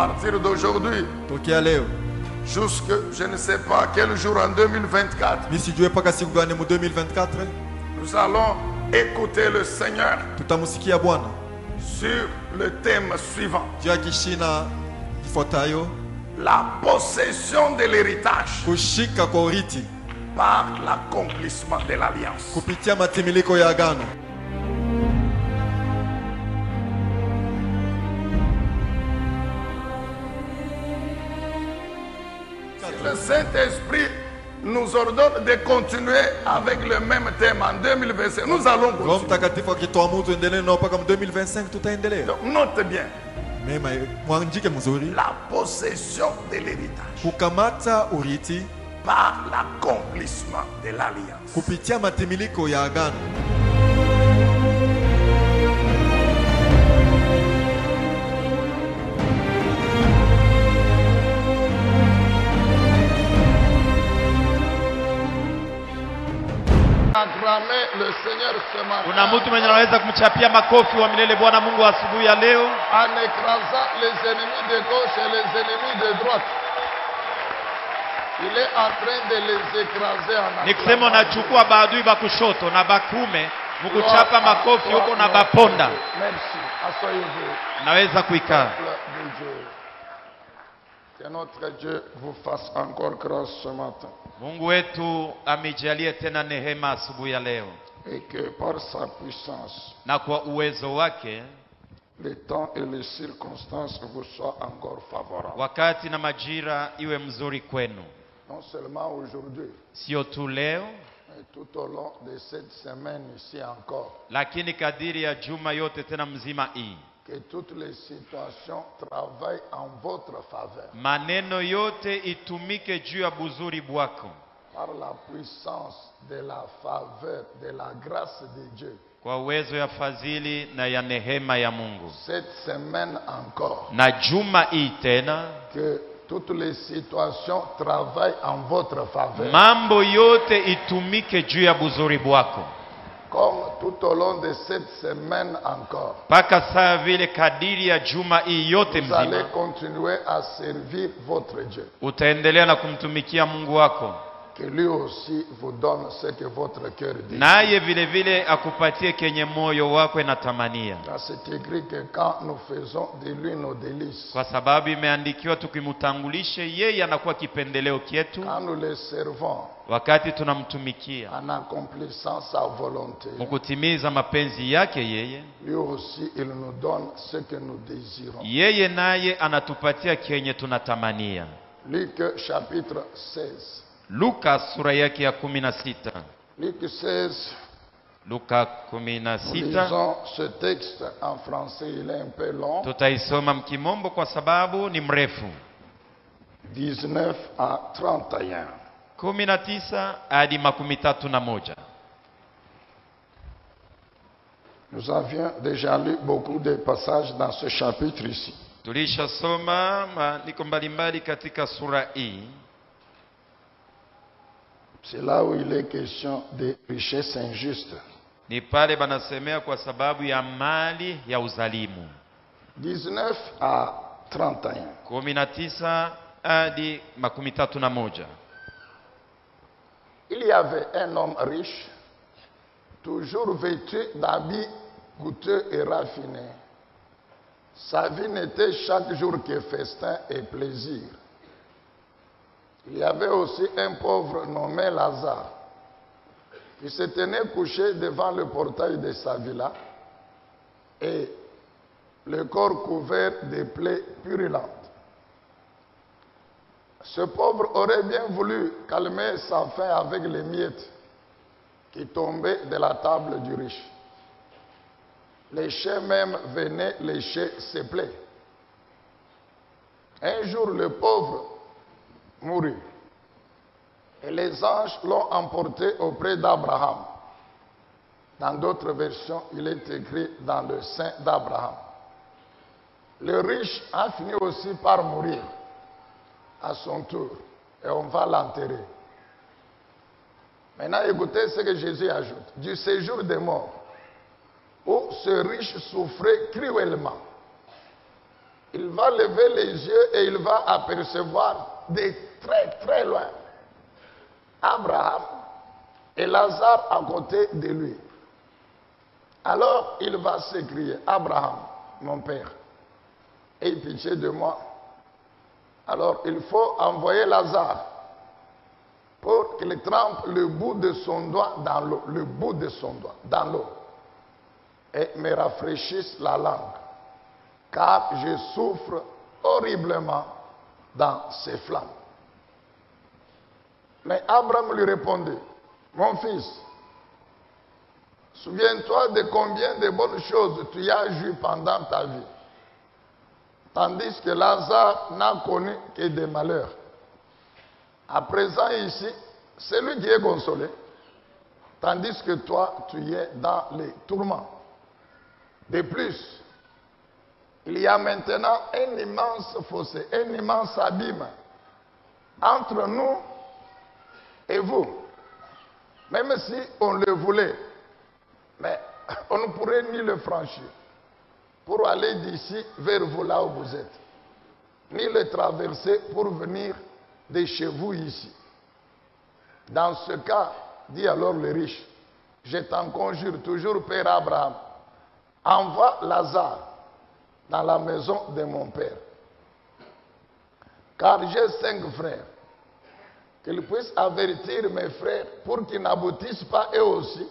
partir d'aujourd'hui, tokea leo jusque je ne sais pas quel jour en 2024, mimi sijue paka siku gani mu 2024 nous allons écouter le Seigneur tutamusikia Bwana sur le thème suivant. juu ya kishina kifuatayo, La possession de l'héritage kushika kwa urithi par l'accomplissement de l'alliance. kupitia matimiliko ya agano. Le Saint-Esprit nous ordonne de continuer avec le même thème en 2025. Nous allons Roho continuer. Mtakatifu akituamuru tuendelee nao mpaka 2025 tutaendelea. Donc, note bien, Mema mwandike mzuri, la possession de l'héritage kukamata urithi par l'accomplissement de l'alliance. kupitia matimiliko ya agano. Acclamer le Seigneur ce matin Kuna mtu mwenye anaweza kumchapia makofi wa milele Bwana Mungu asubuhi ya leo, en écrasant les ennemis de gauche et les ennemis de droite. Il est en train de les écraser en nikisema acclamant. unachukua baadui ba kushoto na bakume mkuchapa makofi huko na baponda. Merci. Asseyez-vous. Naweza kuikaa. Peuple de Dieu. Que notre Dieu vous fasse encore grâce ce matin. Mungu wetu amejalie tena neema asubuhi ya leo, Et que par sa puissance, na kwa uwezo wake les temps et les circonstances vous soient encore favorables. wakati na majira iwe mzuri kwenu, Non seulement aujourd'hui, sio tu leo mais tout au long de cette semaine ici encore. lakini kadiri ya juma yote tena mzima hii. Que toutes les situations travaillent en votre faveur. Maneno yote itumike juu ya buzuri bwako, Par la puissance de la faveur, de la grâce de Dieu. kwa uwezo ya fadhili na ya nehema ya Mungu. Cette semaine encore. Na juma hii tena Que toutes les situations travaillent en votre faveur. mambo yote itumike juu ya buzuri bwako, Comme tout au long de cette semaine encore. mpaka saa vile kadiri ya juma hii yote Vous allez mzima continuer à servir votre Dieu. utaendelea na kumtumikia Mungu wako, Que lui aussi vous donne ce que votre cœur dit. naye vile vile akupatie kenye moyo wako inatamania, Dans c'est écrit que quand nous faisons de lui nos délices, kwa sababu imeandikiwa tukimtangulishe yeye anakuwa kipendeleo kietu quand nous le servons wakati tunamtumikia en accomplissant sa volonté, mkutimiza mapenzi yake yeye, lui aussi il nous donne ce que nous désirons. yeye naye anatupatia kenye tunatamania. Luc chapitre 16. Luka sura yake ya 16. Luc 16, Luka 16. lisons ce texte en français, il est un peu long. Tutaisoma mkimombo kwa sababu ni mrefu. 19 à 31. 19 hadi 31. Nous avions déjà lu beaucoup de passages dans ce chapitre ici. Tulishasoma maandiko mbalimbali katika sura hii. C'est là où il est question de richesses injustes. Ni pale banasemea kwa sababu ya mali ya uzalimu. 19 à 31. 19 hadi 31. Il y avait un homme riche, toujours vêtu d'habits coûteux et raffinés. Sa vie n'était chaque jour que festin et plaisir. Il y avait aussi un pauvre nommé Lazare, qui se tenait couché devant le portail de sa villa et le corps couvert de plaies purulentes. Ce pauvre aurait bien voulu calmer sa faim avec les miettes qui tombaient de la table du riche. Les chiens même venaient lécher ses plaies. Un jour, le pauvre mourut et les anges l'ont emporté auprès d'Abraham. Dans d'autres versions, il est écrit dans le sein d'Abraham. Le riche a fini aussi par mourir à son tour et on va l'enterrer. Maintenant, écoutez ce que Jésus ajoute. Du séjour des morts, où ce riche souffrait cruellement. il va lever les yeux et il va apercevoir de très très loin Abraham et Lazare à côté de lui. Alors il va s'écrier, Abraham, mon père, aie pitié de moi. Alors il faut envoyer Lazare pour qu'il trempe le bout de son doigt dans l'eau, le bout de son doigt dans l'eau, et me rafraîchisse la langue, car je souffre horriblement dans ces flammes. Mais Abraham lui répondit, mon fils, souviens-toi de combien de bonnes choses tu as joué pendant ta vie, tandis que Lazare n'a connu que des malheurs. À présent ici, c'est lui qui est consolé, tandis que toi, tu es dans les tourments. De plus, il y a maintenant un immense fossé, un immense abîme entre nous et vous. Même si on le voulait, mais on ne pourrait ni le franchir pour aller d'ici vers vous là où vous êtes, ni le traverser pour venir de chez vous ici. Dans ce cas, dit alors le riche, je t'en conjure toujours, Père Abraham, envoie Lazare dans la maison de mon père, car j'ai 5 frères, qu'ils puissent avertir mes frères pour qu'ils n'aboutissent pas eux aussi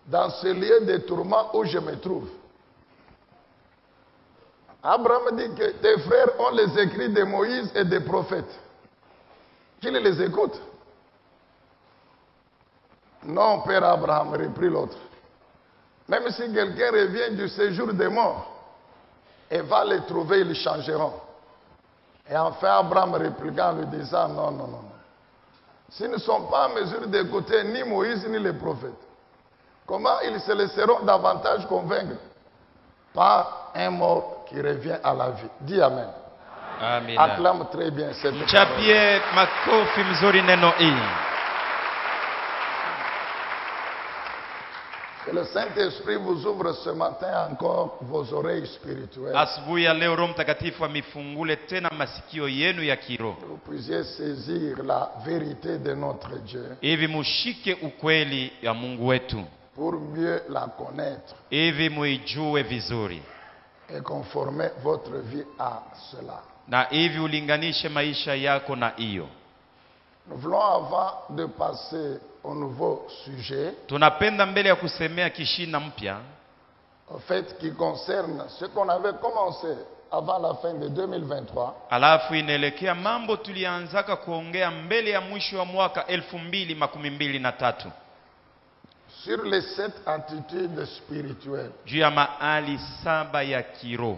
dans ce lieu de tourment où je me trouve. Abraham dit que tes frères ont les écrits de Moïse et des prophètes. Qu'il les écoute. Non, Père Abraham, reprit l'autre. Même si quelqu'un revient du séjour des morts et va les trouver, ils changeront. Et enfin, Abraham répliqua en lui disant, non, non, non, non. S'ils ne sont pas en mesure d'écouter ni Moïse ni les prophètes, comment ils se laisseront davantage convaincre par un mort qui revient à la vie? Dis Amen. Amen. Acclame très bien cette parole. Mchapie makofi mzuri neno hii. Que le Saint-Esprit vous ouvre ce matin encore vos oreilles spirituelles. Asubuhi ya leo Roho Mtakatifu amifungule tena masikio yenu ya kiroho, Que vous puissiez saisir la vérité de notre Dieu hivi mushike ukweli ya Mungu wetu, pour mieux la connaître hivi muijue vizuri, et conformer votre vie à cela. na hivi ulinganishe maisha yako na hiyo. Nous voulons, avant de passer au nouveau sujet, Tunapenda mbele ya kusemea kishina mpya, au fait qui concerne ce qu'on avait commencé avant la fin de 2023, alafu inaelekea mambo tulianzaka kuongea mbele ya mwisho wa mwaka 2023 sur les 7 attitudes spirituelles. juu ya mahali 7 ya kiroho.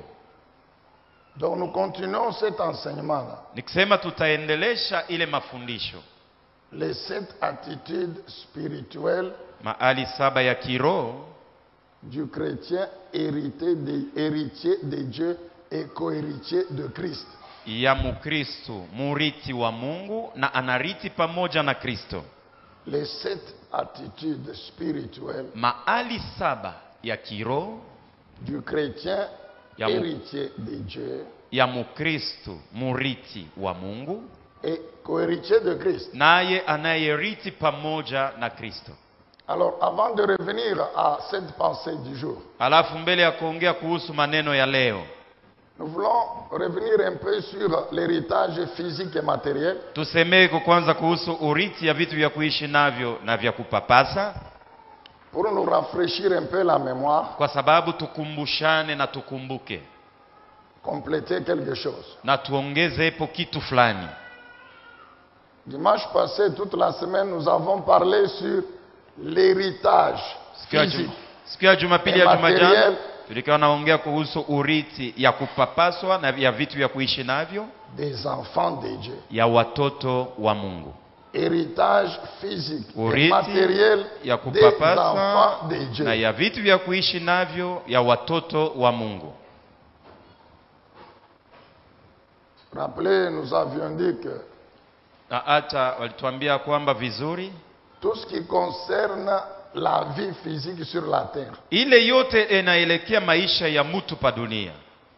Donc nous continuons cet enseignement-là. Nikisema tutaendelesha ile mafundisho, Les 7 attitudes spirituelles mahali 7 ya kiroho du chrétien héritier de Dieu et co-héritier de Christ. ya Mkristo, murithi wa Mungu na anariti pamoja na Kristo. Les 7 attitudes spirituelles Mahali 7 ya kiroho du chrétien Ya héritier de Dieu ya Mkristo, murithi wa Mungu et co-héritier de Christ. naye anayeriti pamoja na Kristo. Alors, avant de revenir à cette pensée du jour, Alafu mbele ya kuongea kuhusu maneno ya leo, nous voulons revenir un peu sur l'héritage physique et matériel, tusemee kwa kwanza kuhusu urithi ya vitu vya kuishi navyo na vya kupapasa, pour nous rafraîchir un peu la mémoire, kwa sababu tukumbushane na tukumbuke compléter quelque chose. na tuongezepo kitu fulani. Dimanche passé, toute la semaine, nous avons parlé sur l'héritage physique Siku ya Jumapili et ya juma jana matériel tulikuwa naongea kuhusu urithi ya kupapaswa na ya vitu vya kuishi navyo des enfants de Dieu. ya watoto wa Mungu. Héritage physique et Urithi matériel ya des kupapasa enfants de na Dieu. ya vitu vya kuishi navyo ya watoto wa Mungu. Rappelez, nous avions dit que Na hata walituambia kwamba vizuri, tout ce qui concerne la vie physique sur la terre, ile yote inaelekea maisha ya mtu pa dunia,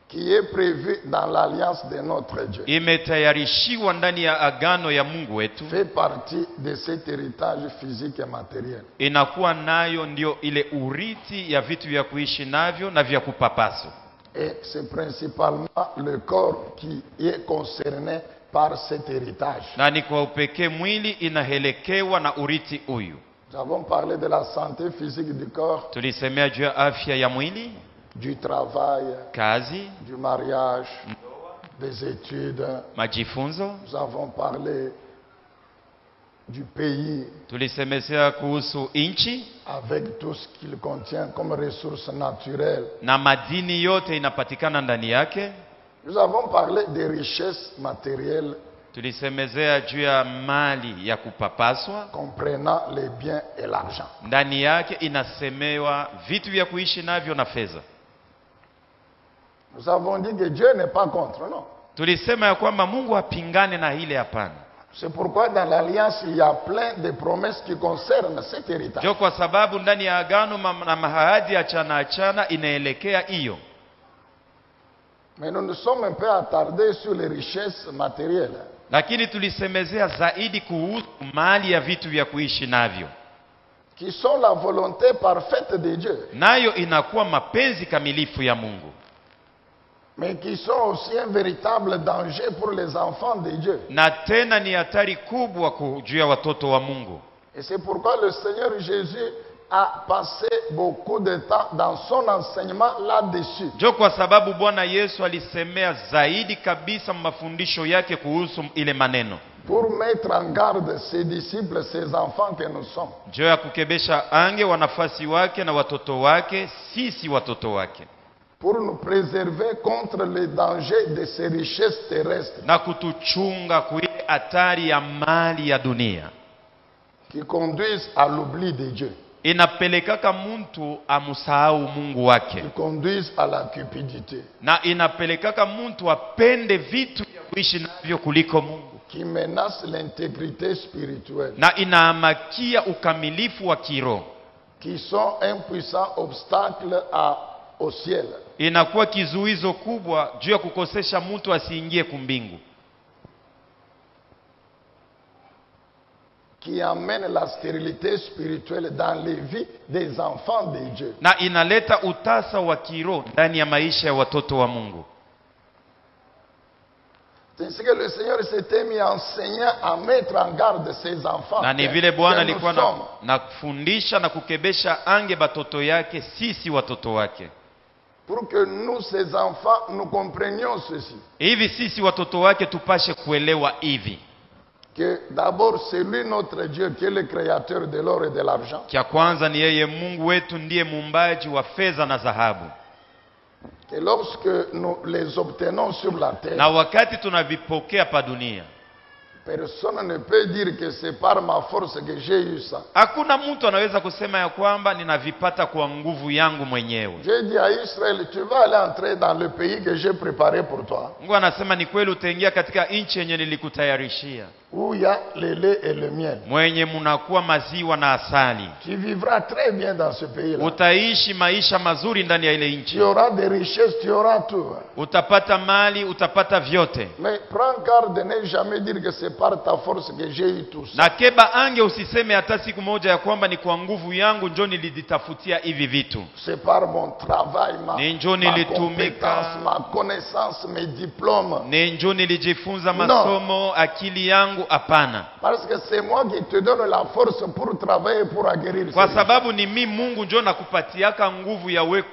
qui est prévu dans l'alliance de notre Dieu imetayarishiwa ndani ya agano ya Mungu wetu, fait partie de cet héritage physique et matériel. inakuwa nayo ndio ile urithi ya vitu vya kuishi navyo na vya kupapaswa. Et c'est principalement le corps qui est concerné par cet héritage. Na ni kwa upekee mwili inahelekewa na urithi huyu. Nous avons parlé de la santé physique du corps, Tulisemea juu ya afya ya mwili, du travail, kazi, du mariage, des études. majifunzo. Nous avons parlé du pays Tulisemesea kuhusu inchi avec tout ce qu'il contient comme ressources naturelles. na madini yote inapatikana ndani yake. Nous avons parlé des richesses matérielles Tulisemezea juu ya mali ya kupapaswa, comprenant les biens et l'argent. ndani yake inasemewa vitu vya kuishi navyo na fedha. Nous avons dit que Dieu n'est pas contre, non. Tulisema ya kwamba Mungu hapingane na ile, hapana. C'est pourquoi dans l'alliance, il y a plein de promesses qui concernent cet héritage. Jo, kwa sababu ndani ya agano na mahadi achana inaelekea hiyo. Mais nous nous sommes un peu attardés sur les richesses matérielles. Lakini tulisemezea zaidi kuhusu mali ya vitu vya kuishi navyo, Qui sont la volonté parfaite de Dieu. nayo inakuwa mapenzi kamilifu ya Mungu, Mais qui sont aussi un véritable danger pour les enfants de Dieu. na tena ni hatari kubwa juu ya watoto wa Mungu. Et c'est pourquoi le Seigneur Jésus a passé beaucoup de temps dans son enseignement là-dessus. Jo, kwa sababu Bwana Yesu alisemea zaidi kabisa mafundisho yake kuhusu ile maneno, Pour mettre en garde ses disciples, ses enfants que nous sommes. jo ya kukebesha ange wanafasi wake na watoto wake, sisi watoto wake, Pour nous préserver contre les dangers de ces richesses terrestres na kutuchunga kuile hatari ya mali ya dunia qui conduisent à l'oubli de Dieu, inapelekaka mtu amusahau Mungu wake, qui conduisent à la cupidité, na inapelekaka mtu apende vitu vya kuishi navyo kuliko Mungu, qui menacent l'intégrité spirituelle, na inaamakia ukamilifu wa kiroho, qui sont un puissant obstacle au ciel, inakuwa kizuizo kubwa juu ya kukosesha mtu asiingie kumbingu, qui amène la stérilité spirituelle dans les vies des enfants de Dieu. na inaleta utasa wa kiroho ndani ya maisha ya watoto wa Mungu. C'est ainsi que le Seigneur s'était mis enseignant à mettre en garde ses enfants. Na ni que- vile Bwana que nous alikuwa sommes. na kufundisha na kukebesha ange batoto yake, sisi watoto wake, Pour que nous, ses enfants, nous comprenions ceci. hivi sisi watoto wake tupashe kuelewa hivi, Que d'abord, c'est lui notre Dieu qui est le créateur de l'or et de l'argent. kia kwanza ni yeye Mungu wetu ndiye muumbaji wa fedha na dhahabu, Que lorsque nous les obtenons sur la terre, na wakati tunavipokea pa dunia, personne ne peut dire que c'est par ma force que j'ai eu ça. hakuna mtu anaweza kusema ya kwamba ninavipata kwa nguvu yangu mwenyewe. J'ai dit à Israël, tu vas aller entrer dans le pays que j'ai préparé pour toi, Mungu anasema ni kweli, utaingia katika nchi yenye nilikutayarishia, où il y a le lait et le miel. mwenye munakuwa maziwa na asali. Tu vivras très bien dans ce pays-là. Utaishi maisha mazuri ndani ya ile Tu nchi, auras des richesses, tu auras tout. utapata mali, utapata vyote. Mais prends garde de ne jamais dire que c'est par ta force que j'ai eu tout ça. Na keba ange, usiseme hata siku moja ya kwamba ni kwa nguvu yangu njo nilizitafutia hivi vitu, C'est par mon travail, Ni njo ma nilitumika. compétence, ma connaissance, mes diplômes. ni njo nilijifunza No. masomo, akili yangu. Hapana, Parce que c'est moi qui te donne la force pour travailler, pour acquérir. kwa ces sababu ni mi Mungu njo nakupatiaka nguvu ya we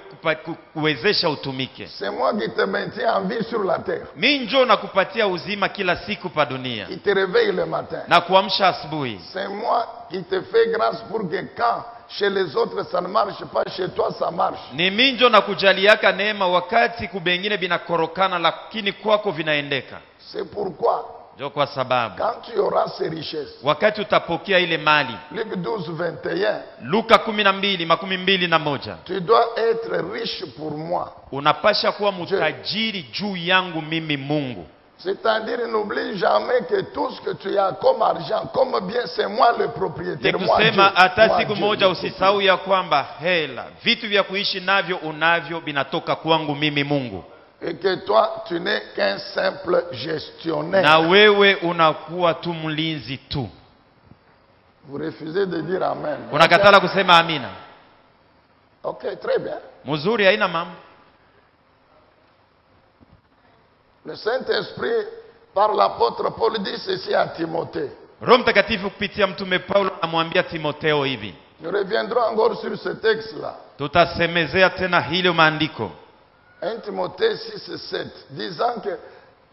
kuwezesha utumike. richesses. C'est moi qui te maintiens en vie sur la terre, Mi njo nakupatia uzima kila siku pa dunia qui te réveille le matin. na kuamsha asubuhi. C'est moi qui te fais grâce pour que quand chez les autres ça ne marche pas, chez toi ça marche. Ni mi njo nakujaliaka neema wakati kubengine binakorokana, lakini kwako vinaendeka. C'est pourquoi, Njo kwa sababu quand tu auras ces richesses, wakati utapokea ile mali, Luc 12, 21, Luka 12:21, tu dois être riche pour moi. unapasha kuwa mtajiri juu yangu mimi Mungu. C'est-à-dire, n'oublie jamais que tout ce que tu as comme argent, comme bien, c'est moi le propriétaire. Ni Moi, kusema Dieu. hata Moi, siku Dieu, moja le usisahau propriétaire. ya kwamba hela, vitu vya kuishi navyo unavyo binatoka kwangu mimi Mungu. Et que toi, tu n'es qu'un simple gestionnaire. na wewe unakuwa tu mlinzi tu. Vous refusez de dire Amen. Unakatala kusema amina. Ok, très bien. Mzuri, haina mambo. Le Saint-Esprit, par l'apôtre Paul, dit ceci à Timothée. Roho Mtakatifu kupitia mtume Paulo anamwambia Timotheo hivi. Nous reviendrons encore sur ce texte-là. Tutasemezea tena hilo maandiko. 1 Timothée 6:7, disant que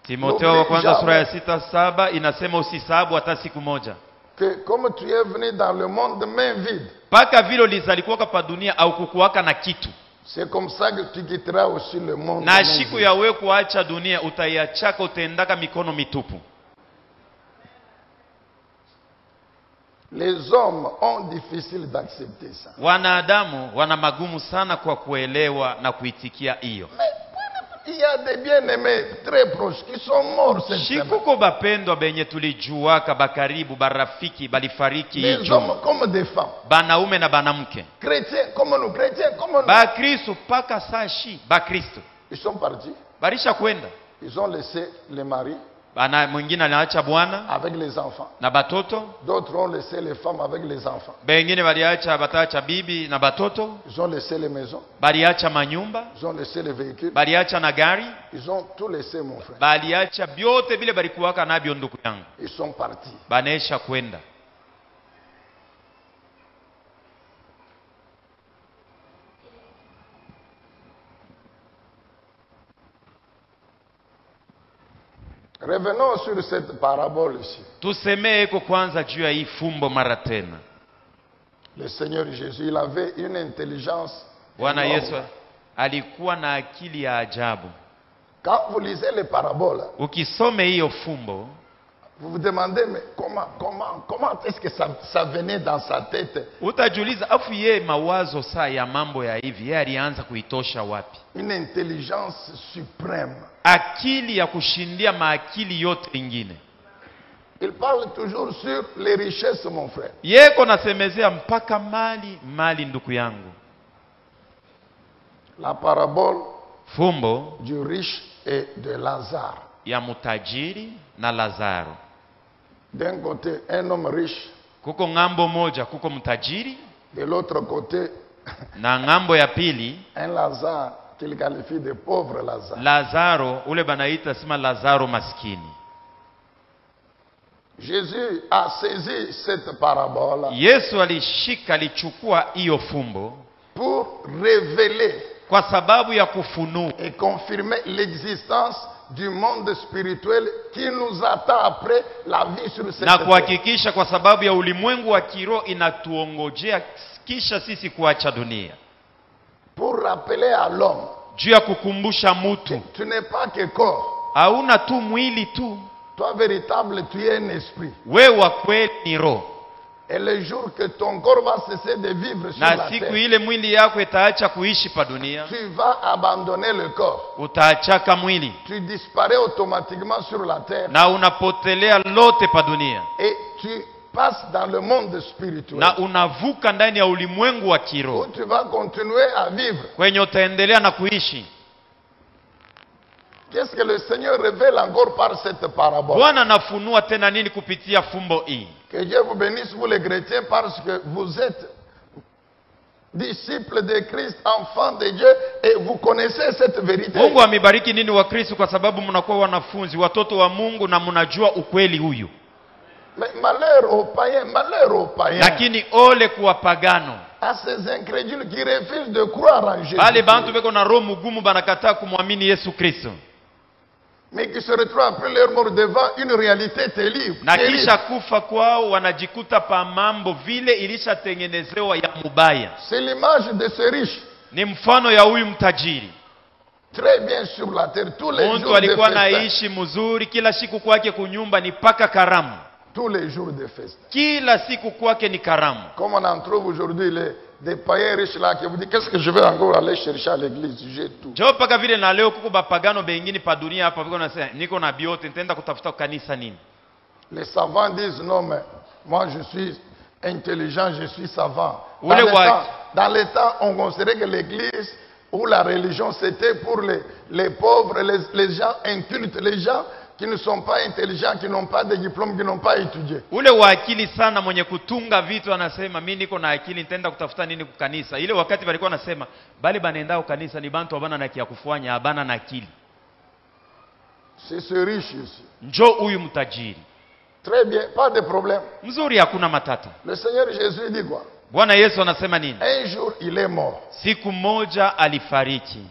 Timotheo wa kwanza sura ya 6:7 inasema usisahabu hata siku moja. Que comme tu es venu dans le monde main vide, Paka vile ulizalikuwa pa dunia au kukuwaka na kitu. c'est comme ça que tu quitteras aussi le monde. Na main siku vide. ya wewe kuacha dunia utaiachaka, utaendaka mikono mitupu. Les hommes ont difficile d'accepter ça. Wanadamu wana magumu sana kwa kuelewa na kuitikia hiyo. Mais il y a des bien-aimés très proches qui sont morts cette semaine. Shikuko bapendwa benye tulijuaka bakaribu barafiki balifariki Des hicho. hommes comme des femmes. Banaume na banamke. Chrétiens comme nous, chrétiens comme nous. Bakristo paka sashi bakristo. Ils sont partis. Barisha kwenda. Ils ont laissé les maris Bana mwingine anaacha bwana avec les enfants. na batoto. D'autres ont laissé les femmes avec les enfants. Bengine baliacha bataacha bibi na batoto. Ils ont laissé les maisons. Baliacha manyumba. Ils ont laissé les véhicules. Baliacha na gari. Ils ont tout laissé, mon frère. Baliacha byote vile balikuwaka nabyo ndugu yangu. Ils sont partis. Banesha kwenda. Revenons sur cette parabole ici. Tusemee kwa kwanza juu ya hii fumbo mara tena. Le Seigneur Jésus, il avait une intelligence. Bwana énorme. Yesu alikuwa na akili ya ajabu. Quand vous lisez les paraboles, Ukisome hiyo fumbo, vous vous demandez, mais comment est-ce que ça venait dans sa tête? utajiuliza afu yeye mawazo saa ya mambo ya hivi yeye alianza kuitosha wapi? Une intelligence suprême. Akili ya kushindia maakili yote ingine. Il parle toujours sur les richesses, mon frère. Yeko nasemezea mpaka mali ndugu yangu. La parabole Fumbo du riche et de Lazare. ya mutajiri na Lazaro. D'un côté, un homme riche. Kuko ngambo moja kuko mtajiri, De l'autre côté, na ngambo ya pili un Lazare qu'il qualifie de pauvre Lazare. Lazaro ule banaita sima Lazaro maskini. Jésus a saisi cette parabole Yesu alichukua hiyo fumbo pour révéler kwa sababu ya kufunua et confirmer l'existence du monde spirituel qui nous attend après la vie sur cette na terre. kuhakikisha kwa sababu ya ulimwengu wa kiroho inatuongojea kisha sisi kuacha dunia. Pour rappeler à l'homme, Juu ya kukumbusha mtu tu n'es pas que corps. hauna tu mwili tu, Toi, véritable, tu es un esprit. wewe wa kweli ni roho. Et le jour que ton corps va cesser de vivre sur Na la siku terre, ile mwili yako itaacha kuishi pa dunia, tu vas abandonner le corps. utaachaka mwili Tu disparais automatiquement sur la terre na unapotelea lote pa dunia, et tu passes dans le monde spirituel na unavuka ndani ya ulimwengu wa où kiroho tu vas continuer à vivre. kwenye utaendelea na kuishi. Qu'est-ce que le Seigneur révèle encore par cette parabole? Bwana anafunua tena nini kupitia fumbo hii? Que Dieu vous bénisse, vous les chrétiens, parce que vous êtes disciples de Christ, enfants de Dieu, et vous connaissez cette vérité. Mungu amebariki nini wa Kristo kwa sababu mnakuwa wanafunzi, watoto wa Mungu na mnajua ukweli huyu. Mais malheur aux païens, malheur aux païens, Lakini ole kuwa pagano. à ces incrédules qui refusent de croire en Jésus, Bale bantu beko na roho mugumu banakataa kumwamini Yesu Kristo. mais qui se retrouvent après leur mort devant une réalité terrible. Na kisha kufa kwao wanajikuta pa mambo vile ilishatengenezewa ya mubaya. C'est l'image de ce riche, Ni mfano ya huyu mtajiri. très bien sur la terre, tous les Mtu jours de alikuwa festin. naishi mzuri, kila siku kwake kunyumba ni paka karamu. Tous les jours de festin. Kila siku kwake ni karamu. Comme on en trouve aujourd'hui des païens riches là qui vous disent qu'est-ce que je vais encore aller chercher à l'église, j'ai tout. Jo paka vile na leo kuko bapagano bengine pa dunia hapa biko nasema niko na biote nitaenda kutafuta kanisa nini. Les savants disent non mais moi je suis intelligent, je suis savant. Ou les Dans les temps, on considérait que l'église où la religion c'était pour les pauvres, les gens incultes, les gens qui ne sont pas intelligents, qui n'ont pas de diplôme, qui n'ont pas étudié. Ule wa akili sana mwenye kutunga vitu anasema mimi niko na akili nitaenda kutafuta nini kukanisa. Ile wakati walikuwa nasema bali banaenda kanisa ni bantu abana na kia kufanya abana na akili. C'est ce riche ici. Njoo huyu mtajiri. Très bien, pas de problème. Mzuri, hakuna matata. Le Seigneur Jésus dit quoi? Bwana Yesu anasema nini? Un jour il est mort. Siku moja alifariki.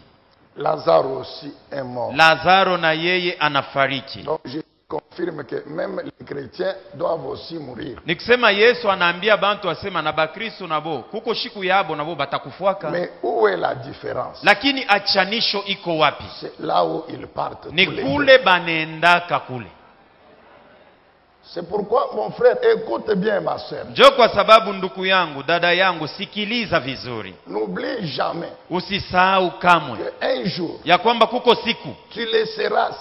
Lazare aussi est mort. Lazaro na yeye anafariki. Donc je confirme que même les chrétiens doivent aussi mourir. Nikisema Yesu anaambia bantu asema na bakristo nabo kuko shiku yabo nabo batakufuaka. Mais où est la différence? Lakini achanisho iko wapi? C'est là où ils partent. Ni tous les kule banendaka kule. C'est pourquoi mon frère, écoute bien ma soeur. Njoo kwa sababu ndugu yangu, dada yangu, sikiliza vizuri. N'oublie jamais Usisahau kamwe qu'un jour, ya kwamba kuko siku tu laisseras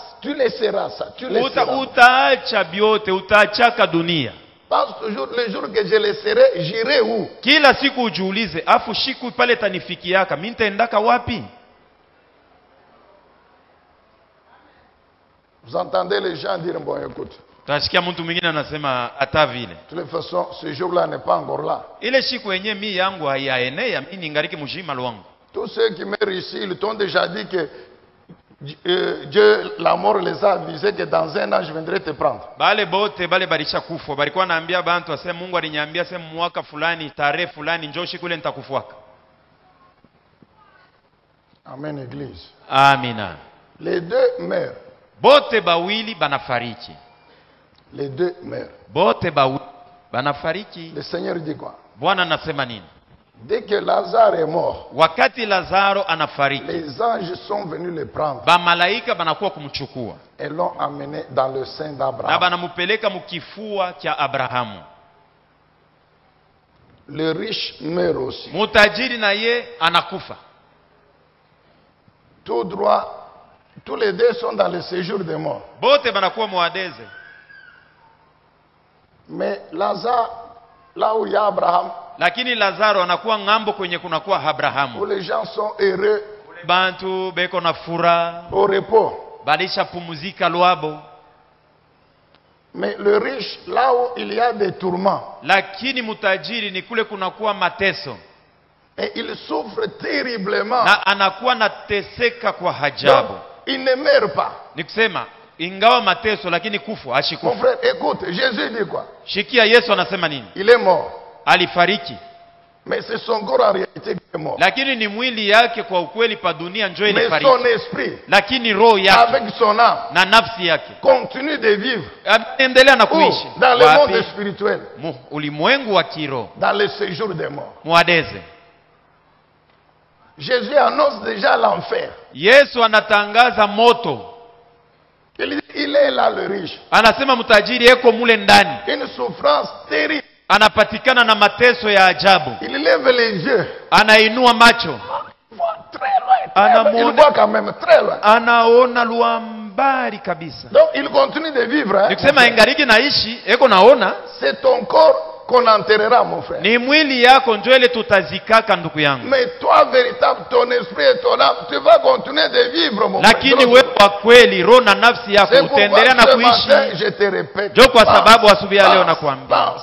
ça, tu laisseras. utaacha byote, utaachaka dunia. Pense toujours, le jour que je laisserai, j'irai où? Kila siku ujiulize, afu shiku pale tanifikiaka, mimi nitaendaka wapi? Vous entendez les gens dire, bon écoute, Tasikia mtu mwingine anasema hata vile. de toute façon, ce jour-là n'est pas encore là. Ile siku yenyewe mimi yangu haiaenea, mimi ningariki mjima lwangu. Tous ceux qui meurent ici, ils t'ont déjà dit que Dieu, la mort les a avisés que dans un an, je viendrai te prendre. Bale bote bale balisha kufa, balikuwa naambia bantu asema Mungu aliniambia sema mwaka fulani, tarehe fulani njoo siku ile nitakufuaka. Amen, église. Amina. Les deux meurent. Bote bawili banafariki. Les deux meurent. Bote bawili banafariki. Le Seigneur dit quoi? Bwana anasema nini? Dès que Lazare est mort, Wakati Lazaro anafariki, les anges sont venus le prendre ba malaika banakuwa kumchukua et l'ont amené dans le sein na d'Abraham. banamupeleka mukifua cha Abrahamu. Le riche meurt aussi. Mutajiri na ye anakufa. Tout droit, tous les deux sont dans le séjour des morts. Bote banakuwa muadeze. Mais Lazare, là où il y a Abraham, Lakini Lazaro anakuwa ngambo kwenye kunakuwa où Abrahamu. les gens sont heureux, Bantu beko na furaha, au repos. balisha pumuzika lwabo. Mais le riche, là où il y a des tourments, Lakini mutajiri ni kule kunakuwa mateso. et il souffre terriblement. Na anakuwa nateseka kwa Donc, hajabu. il ne meurt pas. Ni kusema ingawa mateso lakini kufa Mon ashikufa. frère, écoute, Jésus dit quoi? Shikia Yesu anasema nini? Il est mort. Alifariki. Mais c'est son corps en réalité qui est mort. Lakini ni mwili yake kwa ukweli pa dunia njoo Mais ilifariki. son esprit, Lakini roho yake avec son âme, na nafsi yake continue de vivre. endelea na Où? kuishi. Dans le monde Wapi? spirituel, Ulimwengu wa kiroho. dans le séjour des morts. Muadeze. Jésus annonce déjà l'enfer. Yesu anatangaza moto. Il est là le riche. Anasema mtajiri eko mule ndani. Une souffrance terrible. Anapatikana na mateso ya ajabu. Il lève les yeux. Anainua macho. Il voit très loin. Il voit quand même très loin. Anaona luambari kabisa. Donc il continue de vivre. Hein? Nikisema ingariki naishi, eko naona. C'est ton corps qu'on enterrera, mon frère. Ni mwili yako ndio ile tutazikaka ndugu yangu. Mais toi, véritable, ton esprit et ton âme, tu vas continuer de vivre, mon Lakini frère. wewe kwa kweli roho na nafsi yako C'est pourquoi utaendelea na ce matin, kuishi. je te répète. Ndio kwa pense, sababu asubuhi ya leo pense, nakwambia. pense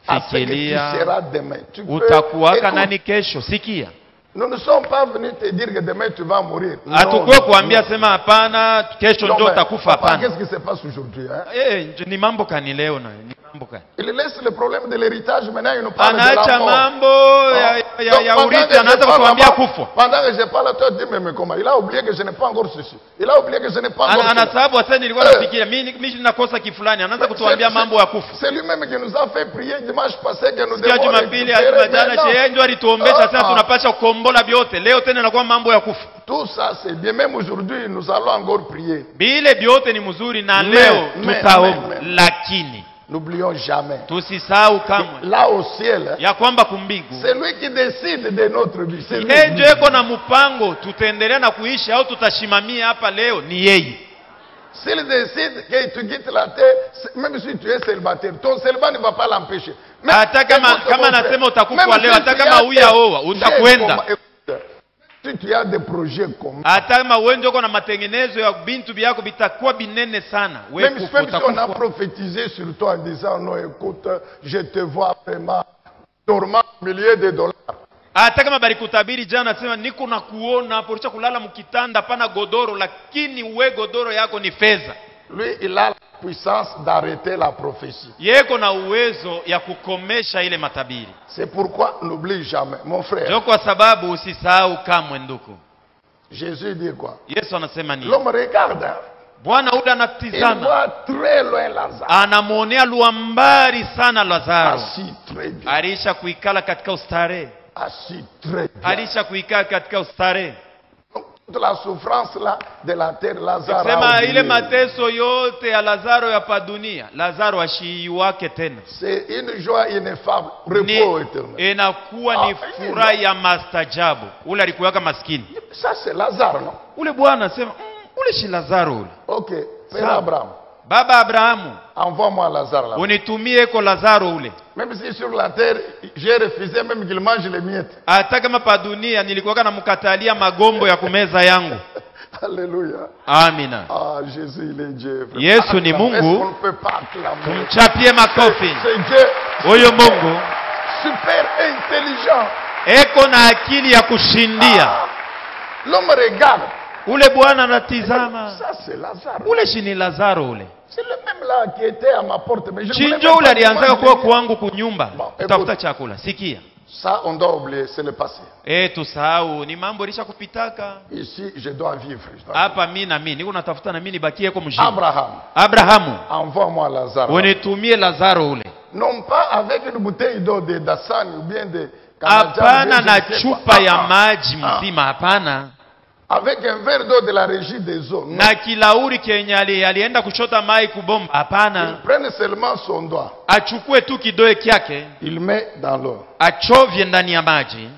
à ce que tu Fikiria seras demain. Tu peux- utakuwaka Écoute, nani kesho. Sikia. nous ne sommes pas venus te dire que demain tu vas mourir. Non, Hatukuwa non, kuambia non. sema hapana kesho Non, ndio mais, utakufa papa, hapana. qu'est-ce qui se passe aujourd'hui? Hein? Ni mambo kani leo na ni mambo kani. Il laisse le problème de l'héritage, maintenant il nous parle de Anaacha la mort. mambo Donc, ya pendant urithi que je anaanza parle kutuambia là-bas, kufa. pendant que je parle, toi tu dis mais comment? Il a oublié que je n'ai pas encore ceci. Il a oublié que je n'ai pas encore cela. Anasababu sasa nilikuwa nafikiria mimi ninakosa kifulani anaanza kutuambia mambo ya kufa. C'est lui-même qui nous a fait prier dimanche passé que nous Sikia devons Jumapili récupérer hadi majana maintenant. yeye ndio alituombesha sasa tunapasha kukombola vyote. Leo tena inakuwa mambo ya kufa. Tout ça c'est bien. Même aujourd'hui, nous allons encore prier. Bile vyote ni mzuri na Mais, leo mais, tutaomba. mais. Lakini N'oublions jamais. tusisahau kamwe Là au ciel, ya kwamba kumbingu c'est lui qui décide de notre vie. C'est lui. yeye ndio eko na mpango tutaendelea na kuishi au tutashimamia hapa leo ni yeye. S'il décide que tu quittes la terre, même si tu es célibataire, ton célibat ne va pas l'empêcher. Mais Hata kama écoute, mon frère, anasema utakufa même leo, si hata tu kama as huyaoa fait, utakwenda. écoute, Si tu as des projets communs, hata kama wewe ndio uko na matengenezo ya bintu byako bitakuwa binene sana, wewe même si on a utakufa. prophétisé sur toi en disant non, écoute, je te vois vraiment dormant milliers de dollars. Hata kama bali kutabiri jana nasema niko na kuona hapo ulicha kulala mkitanda pana godoro, lakini we godoro yako ni fedha. Lui, il a la puissance d'arrêter la prophétie. Yeko na uwezo ya kukomesha ile matabiri. C'est pourquoi n'oublie jamais, mon frère. Ndio kwa sababu usisahau kamwe ndugu. Jésus dit quoi? Yesu anasema nini? L'homme regarde, hein? Bwana ule Il anatizama, voit très loin Lazare. anamuonea luambari sana Lazaro. Assis très bien. Alisha kuikala katika ustare. Assis très bien. Alisha kuikala katika ustare. Donc, toute la souffrance là de la terre, Lazare a Sema oublié. ile mateso yote ya Lazaro ya pa dunia, Lazaro ashiiwake tena. C'est une joie ineffable, repos éternel. Inakuwa ni furaha ya mastajabu. Ule alikuwaka maskini. Ça c'est Lazare, non? Ule bwana anasema ule si Lazaro ule. Ok, Père Ça. Abraham, Baba Abrahamu, envoie-moi Lazare là. unitumie ko Lazaro ule. Même si sur la terre, j'ai refusé même qu'il mange les miettes. Hata kama pa dunia nilikuwaka namkatalia magombo ya kumeza yangu. Alléluia. Amina. Ah, Jésus, il est Dieu. frère. Yesu ni Mungu. Est-ce qu'on ne peut pas acclamer? Tumchapie makofi. C'est Dieu Huyo Mungu super intelligent. eko na akili ya kushindia. Ah, l'homme regarde. Ule bwana anatizama. Ça, c'est Lazare. Ule si ni Lazaro ule. C'est le même là qui était à ma porte. Mais je ne voulais Chinjo même ule pas alianzaka demander kuwa les kwangu kunyumba Bon, kutafuta écoute. chakula. Sikia. Ça, on doit oublier, c'est le passé. Tusahau ni mambo ilisha kupitaka. Ici, je dois vivre. Hapa mimi na mimi niko natafuta na mimi nibakie kwa mjini. Abraham, Abrahamu, envoie-moi Lazare. unitumie Lazaro ule. Non pas avec une bouteille d'eau de Dassan ou bien de Hapana je na ne sais chupa quoi. ya Ah, maji ah. mzima, hapana. Avec un verre d'eau de la régie des eaux. Non. Na kilauri kenye alienda kuchota mai kubomba, Il hapana. prenne seulement son doigt. Achukue tu kidoe kyake, Il met dans l'eau. achovye ndani ya maji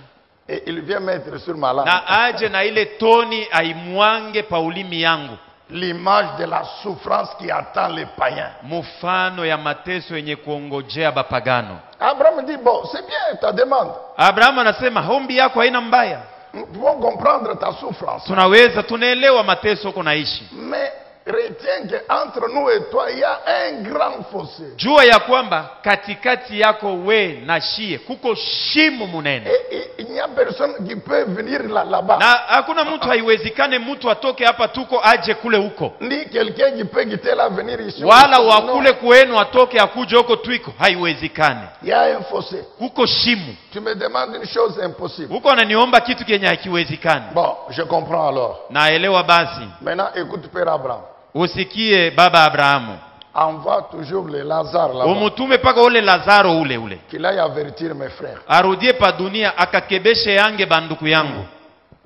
Et il vient mettre sur ma langue. na aje na ile toni aimwange pa ulimi yangu, L'image de la souffrance qui attend les païens. mfano ya mateso yenye kuongojea bapagano. Abraham dit, bon, c'est bien ta demande. Abrahamu anasema hombi yako haina mbaya, Nous pouvons comprendre ta souffrance. tunaweza tunaelewa mateso uko naishi. Mais retiens qu'entre nous et toi, il y a un grand fossé. Jua ya kwamba katikati yako we na shie kuko shimo munene, Et il n'y a personne qui peut venir là-bas. na hakuna mtu, haiwezekane mtu atoke hapa tuko aje kule huko, Ni quelqu'un qui peut quitter là, venir ici. wala Non. wa kule kwenu atoke akuje huko twiko, haiwezekane. Il y a un fossé. Kuko shimo Tu me demandes une chose impossible. huko, ananiomba kitu kenye hakiwezekani. Bon, je comprends alors. Naelewa basi. Maintenant, écoute Père Abraham. Usikie baba Abrahamu, Envoie toujours les Lazare là-bas. umutume paka ule Lazaro ule Qu'il aille avertir mes frères. arudie pa dunia akakebeshe yange banduku yangu,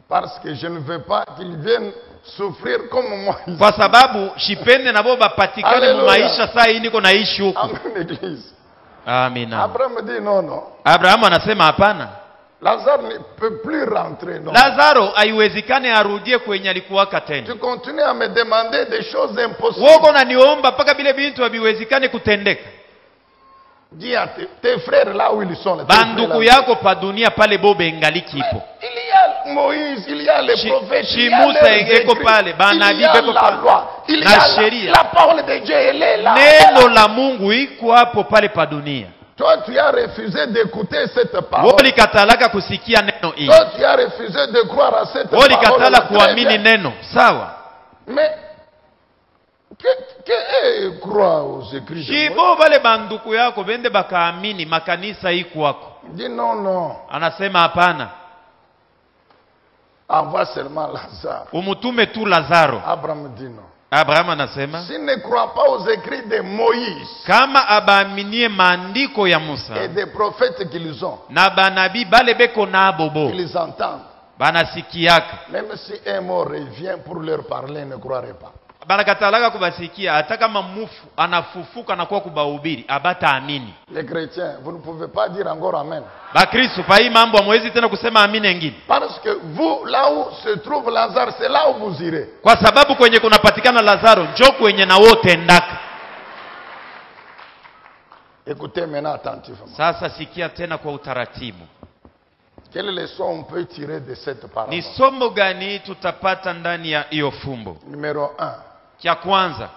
Parce que je ne veux pas qu'ils viennent souffrir comme moi. ici. kwa sababu shipende nabo bapatikane mu Hallelujah. maisha saa hii niko naishi huko. Amen, église. Amina. Abraham me dit non, non. Abrahamu anasema hapana, Lazare ne peut plus rentrer. Non. Lazaro haiwezekane arudie kwenye alikuwaka tena. Tu continues à me demander des choses impossibles. Woko naniomba mpaka vile bintu haviwezekane kutendeka. Dis à tes frères là où ils sont. Tes frères Banduku là. yako pa dunia pale bobe ingaliki ipo. Il y a Moïse, il y a les prophètes, il y a Musa les eko écrits, pale, il banabii y a beko la pale, loi, il y na a sheria. la parole de Dieu, elle est là. Neno la Mungu iko hapo pale pa dunia. Toi, tu as refusé d'écouter cette parole. Woli katalaka kusikia neno hili. Toi, tu as refusé de croire à cette Woli parole. katala Très kuamini bien. neno. Sawa. Mais, que croire aux écrits de Moïse? Shibo bale banduku yako bende bakaamini makanisa iko wako. Dis non, non. Anasema hapana. Envoie seulement Lazare. Umutume tu Lazaro. Abraham dit non. Abrahamu anasema S'il ne croit pas aux écrits de Moïse kama abaaminie maandiko ya Musa et des prophètes qu'ils ont, na banabii bale beko na bobo ils entendent. banasikiaka, Même si un mot revient pour leur parler, ils ne croiraient pas. banakatalaka kubasikia, hata kama mufu anafufuka na kuwa kubahubiri abataamini. Les chrétiens, vous ne pouvez pas dire encore Amen. Bakristo pa hii mambo hamwezi tena kusema amini engine, Parce que vous, là où se trouve Lazare, c'est là où vous irez. kwa sababu kwenye kunapatikana Lazaro njo kwenye na wote endaka. Écoutez maintenant attentivement. Sasa sikia tena kwa utaratibu. Quelle leçon on peut tirer de cette Ni parabole? somo gani tutapata ndani ya hiyo fumbo? Numéro 1. Cha kwanza,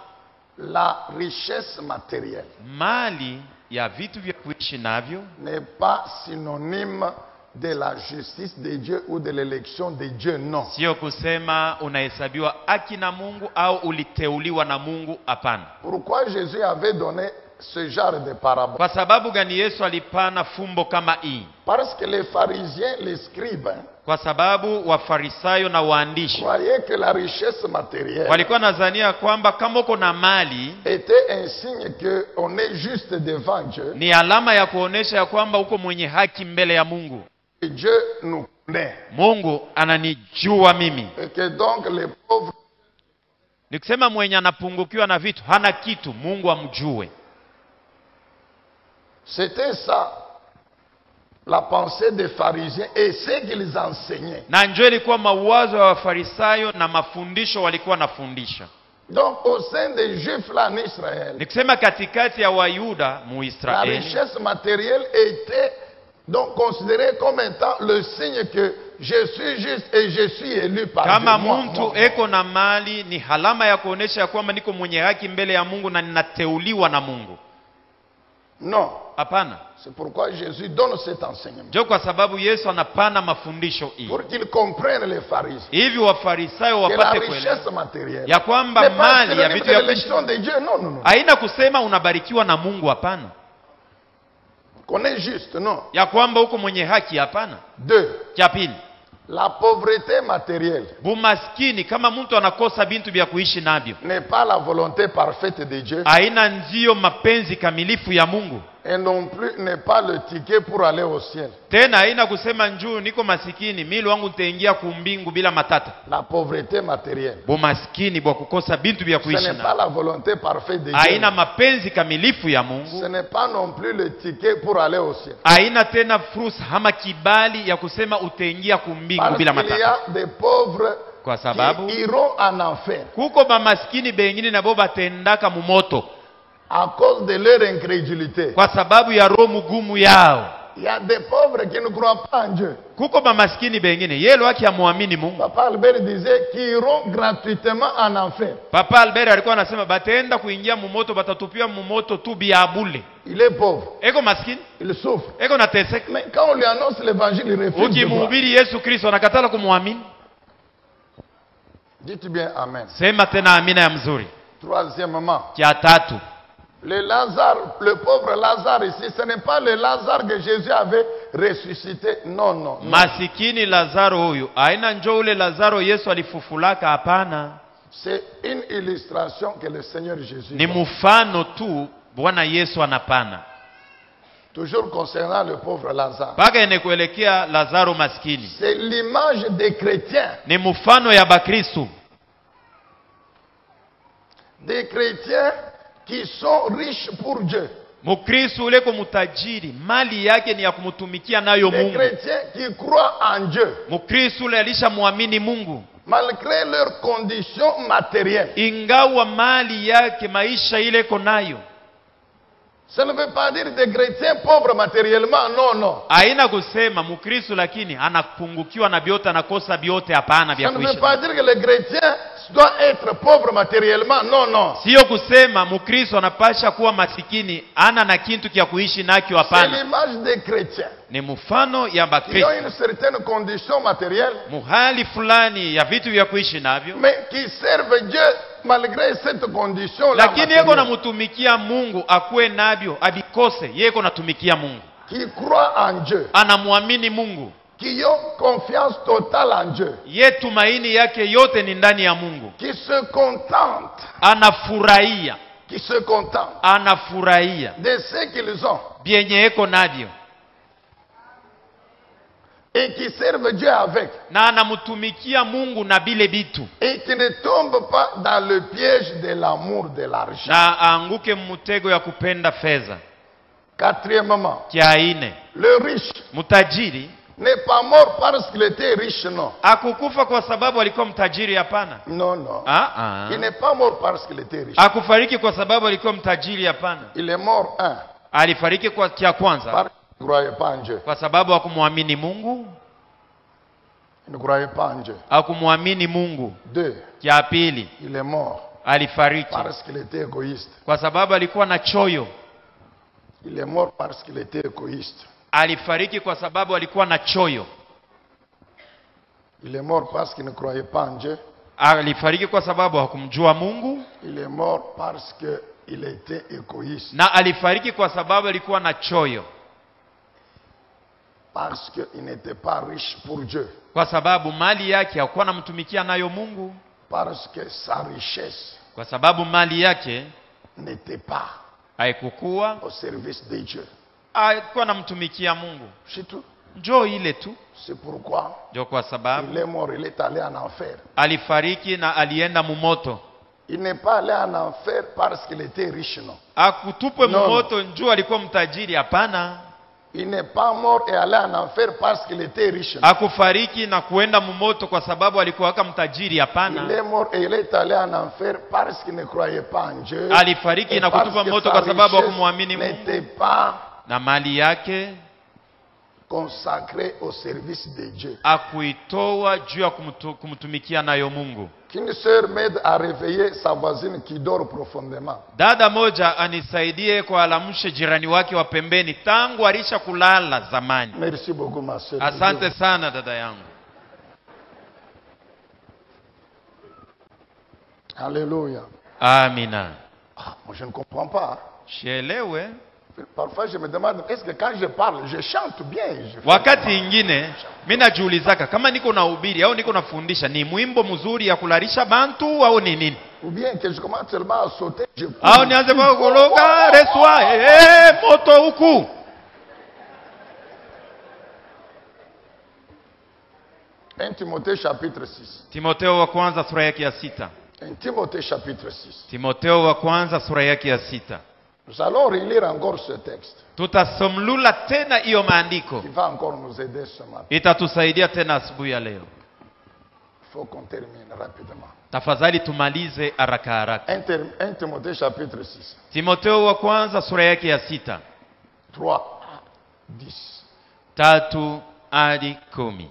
La richesse matérielle mali ya vitu vya kuishi navyo n'est pas synonyme de la justice de Dieu ou de l'élection de Dieu, non. sio kusema unahesabiwa haki na Mungu au uliteuliwa na Mungu. Hapana. Pourquoi Jésus avait donné ce genre de parabole? Kwa sababu gani Yesu alipana fumbo kama hii? Parce que les pharisiens, les scribes, Kwa sababu wafarisayo na waandishi croyaient que la richesse matérielle walikuwa nadhania kwamba kama uko na mali était un signe qu'on est juste devant Dieu, ni alama ya kuonesha ya kwamba uko mwenye haki mbele ya Mungu. et Dieu nous connaît. Mungu ananijua mimi. Et que donc les pauvres, Nikisema mwenye anapungukiwa na vitu hana kitu, Mungu amjue. c'était ça la pensée des pharisiens et ce qu'ils enseignaient. Na njoo ilikuwa mawazo ya wafarisayo na mafundisho walikuwa nafundisha. Donc au sein des Juifs là en Israël, Nikisema katikati ya Wayuda la muisraeli, richesse matérielle était donc considérée comme étant le signe que je suis juste et je suis élu par kama Dieu. Moi, mtu moi. eko na mali ni halama ya kuonesha ya kwamba niko mwenye haki mbele ya Mungu na ninateuliwa na Mungu. Non. Hapana. C'est pourquoi Jésus donne cet enseignement. Ndio kwa sababu Yesu anapana mafundisho hii Pour qu'ils comprennent les pharisiens hivi wafarisayo que la wapate kuelewa richesse matérielle ya kwamba n'est pas mali ya synonyme vitu de ya kuishi l'élection de Dieu. Non, non, non. haina kusema unabarikiwa na Mungu. Hapana. Qu'on est juste, non. Ya kwamba uko mwenye haki. Hapana. 2. Cha pili, La pauvreté matérielle bumaskini kama mtu anakosa bintu vya kuishi navyo n'est pas la volonté parfaite de Dieu haina ndio mapenzi kamilifu ya Mungu. et non plus n'est pas le ticket pour aller au ciel. Tena haina kusema njoo niko masikini mili wangu nitaingia kumbingu bila matata. La pauvreté matérielle, Bumaskini bwa kukosa bintu vya ce kuishi n'est pas navyo la volonté parfaite de Dieu. haina mapenzi kamilifu ya Ce Mungu. n'est pas non plus le ticket pour aller au ciel. Haina tena fursa ama kibali ya kusema utaingia kumbingu Parce bila qu'il y matata. a des pauvres Kwa sababu qui iront en enfer kuko bamaskini bengine nabo batendaka mumoto à cause de leur incrédulité. kwa sababu ya roho mugumu yao. Il y a des pauvres qui ne croient pas en Dieu. Kuko bamaskini bengine yelo haki amuamini Mungu. Papa Albert disait qu'ils iront gratuitement en enfer. Papa Albert alikuwa anasema bataenda kuingia mumoto, batatupia mumoto tu biabule. Il est pauvre, Eko maskini, il souffre. eko nateseka. Mais quand on lui annonce l'évangile, il refuse de voir. Ukimhubiri Yesu Kristo anakatala kumwamini. Dites bien Amen. Sema tena amina ya mzuri. Troisièmement, Cha tatu, le Lazare, le pauvre Lazare ici, ce n'est pas le Lazare que Jésus avait ressuscité. Non, non. non. masikini Lazaro huyu aina njoo ule Lazaro Yesu alifufulaka. Hapana, C'est une illustration que le Seigneur Jésus ni donne. mfano tu Bwana Yesu anapana. Toujours concernant le pauvre Lazare. Paka ene kuelekea Lazaro maskini C'est l'image des chrétiens. ni mfano ya Bakristo, Des chrétiens qui sont riches pour Dieu. Mukristo ule ko mutajiri, mali yake ni ya kumtumikia nayo Des Mungu. chrétiens qui croient en Dieu. Mukristo ule alishamwamini Mungu Malgré leurs conditions matérielles. ingawa mali yake maisha ile iko nayo. Ça ne veut pas dire des chrétiens pauvres matériellement. Non, non. Haina kusema Mukristo lakini anapungukiwa na vyote, anakosa vyote. Hapana, vya Ça ne kuishi. veut pas dire que les chrétiens doivent être pauvres matériellement. Non, non. Sio kusema Mukristo anapasha kuwa masikini ana na kintu kya kuishi nakyo. C'est Hapana, l'image des chrétiens ni mfano ya qui ont Bakristo, une certaine condition matérielle, muhali fulani ya vitu vya kuishi navyo, mais qui servent Dieu malgré cette condition-là. lakini yeko namutumikia Mungu, akuwe navyo abikose, yeko natumikia Mungu, Qui croient en Dieu, anamwamini Mungu, qui ont confiance totale en Dieu, ye tumaini yake yote ni ndani ya Mungu, qui se contentent, anafurahia de ce qu'ils ont byenye eko navyo et qui servent Dieu avec na anamutumikia Mungu na bile bitu, et qui ne tombent pas dans le piège de l'amour de l'argent. na aanguke mtego ya kupenda fedha. Quatrièmement, Kia ine, le riche mtajiri n'est pas mort parce qu'il était riche, non. akukufa kwa sababu alikuwa mtajiri. Hapana. Non, non. Il Il n'est pas mort parce qu'il était riche. akufariki kwa sababu alikuwa mtajiri. Hapana, Il est mort, alifariki kwa kia kwanza parce qu'il ne croyait pas en Dieu. kwa sababu hakumwamini Mungu. Il ne croyait pas en Dieu. Hakumwamini Mungu. 2. Cha pili, Il est mort alifariki parce qu'il était égoïste. kwa sababu alikuwa na choyo. Il est mort parce qu'il était égoïste. Alifariki kwa sababu alikuwa na choyo. Il est mort parce qu'il ne croyait pas en Dieu. Alifariki kwa sababu hakumjua Mungu, Il est mort parce qu'il était égoïste. na alifariki kwa sababu alikuwa na choyo, Parce qu'il n'était pas riche pour Dieu. kwa sababu mali yake hakuwa anamtumikia nayo Mungu, Parce que sa richesse kwa sababu mali yake n'était pas haikukuwa au service de Dieu. alikuwa anamtumikia Mungu. C'est tout. Njoo ile tu, C'est pourquoi ndio kwa sababu il est mort, il est allé en enfer. alifariki na alienda mumoto. Il n'est pas allé en enfer parce qu'il était riche, non. Akutupwe No. mumoto njoo alikuwa mtajiri, hapana. Il n'est pas mort et allé en enfer parce qu'il était riche. Non. Akufariki na kuenda mumoto kwa sababu alikuwa mtajiri, Il hapana. est mort et il est allé en enfer parce qu'il ne croyait pas en Dieu. Alifariki Et na parce kutupa que moto sa kwa sababu richesse hakumwamini n'était Mungu, pas na mali yake consacrée au service de Dieu. akuitoa juu ya kumtumikia nayo Mungu. Qu'une sœur m'aide à réveiller sa voisine qui dort profondément. Dada moja anisaidie kualamshe jirani wake wa pembeni tangu alisha kulala zamani. Merci beaucoup, ma sœur. Asante sana dada yangu. Alléluia. Amina. Ah, moi, je ne comprends pas. Shielewe. Parfois, je me demande, est-ce que quand je parle, je chante bien? Wakati ingine mimi najiulizaka kama niko nahubiri au niko nafundisha ni mwimbo mzuri ya kularisha bantu au ni nini? Ou bien que je commence seulement à sauter, je Au nianze kwa kuloka reswa moto huku. 1 Timothée chapitre 6. Timotheo wa kwanza sura yake ya 6. 1 Timothée chapitre 6. Timotheo wa kwanza sura yake ya 6. Nous allons relire encore ce texte Tutasomlula tena hiyo maandiko. qui va encore nous aider ce matin. Itatusaidia tena asubuhi ya leo. Il faut qu'on termine rapidement. Tafadhali tumalize haraka haraka. 1 Timothée chapitre 6. Timotheo wa kwanza sura yake ya 6. 3 à 10. 3 hadi 10.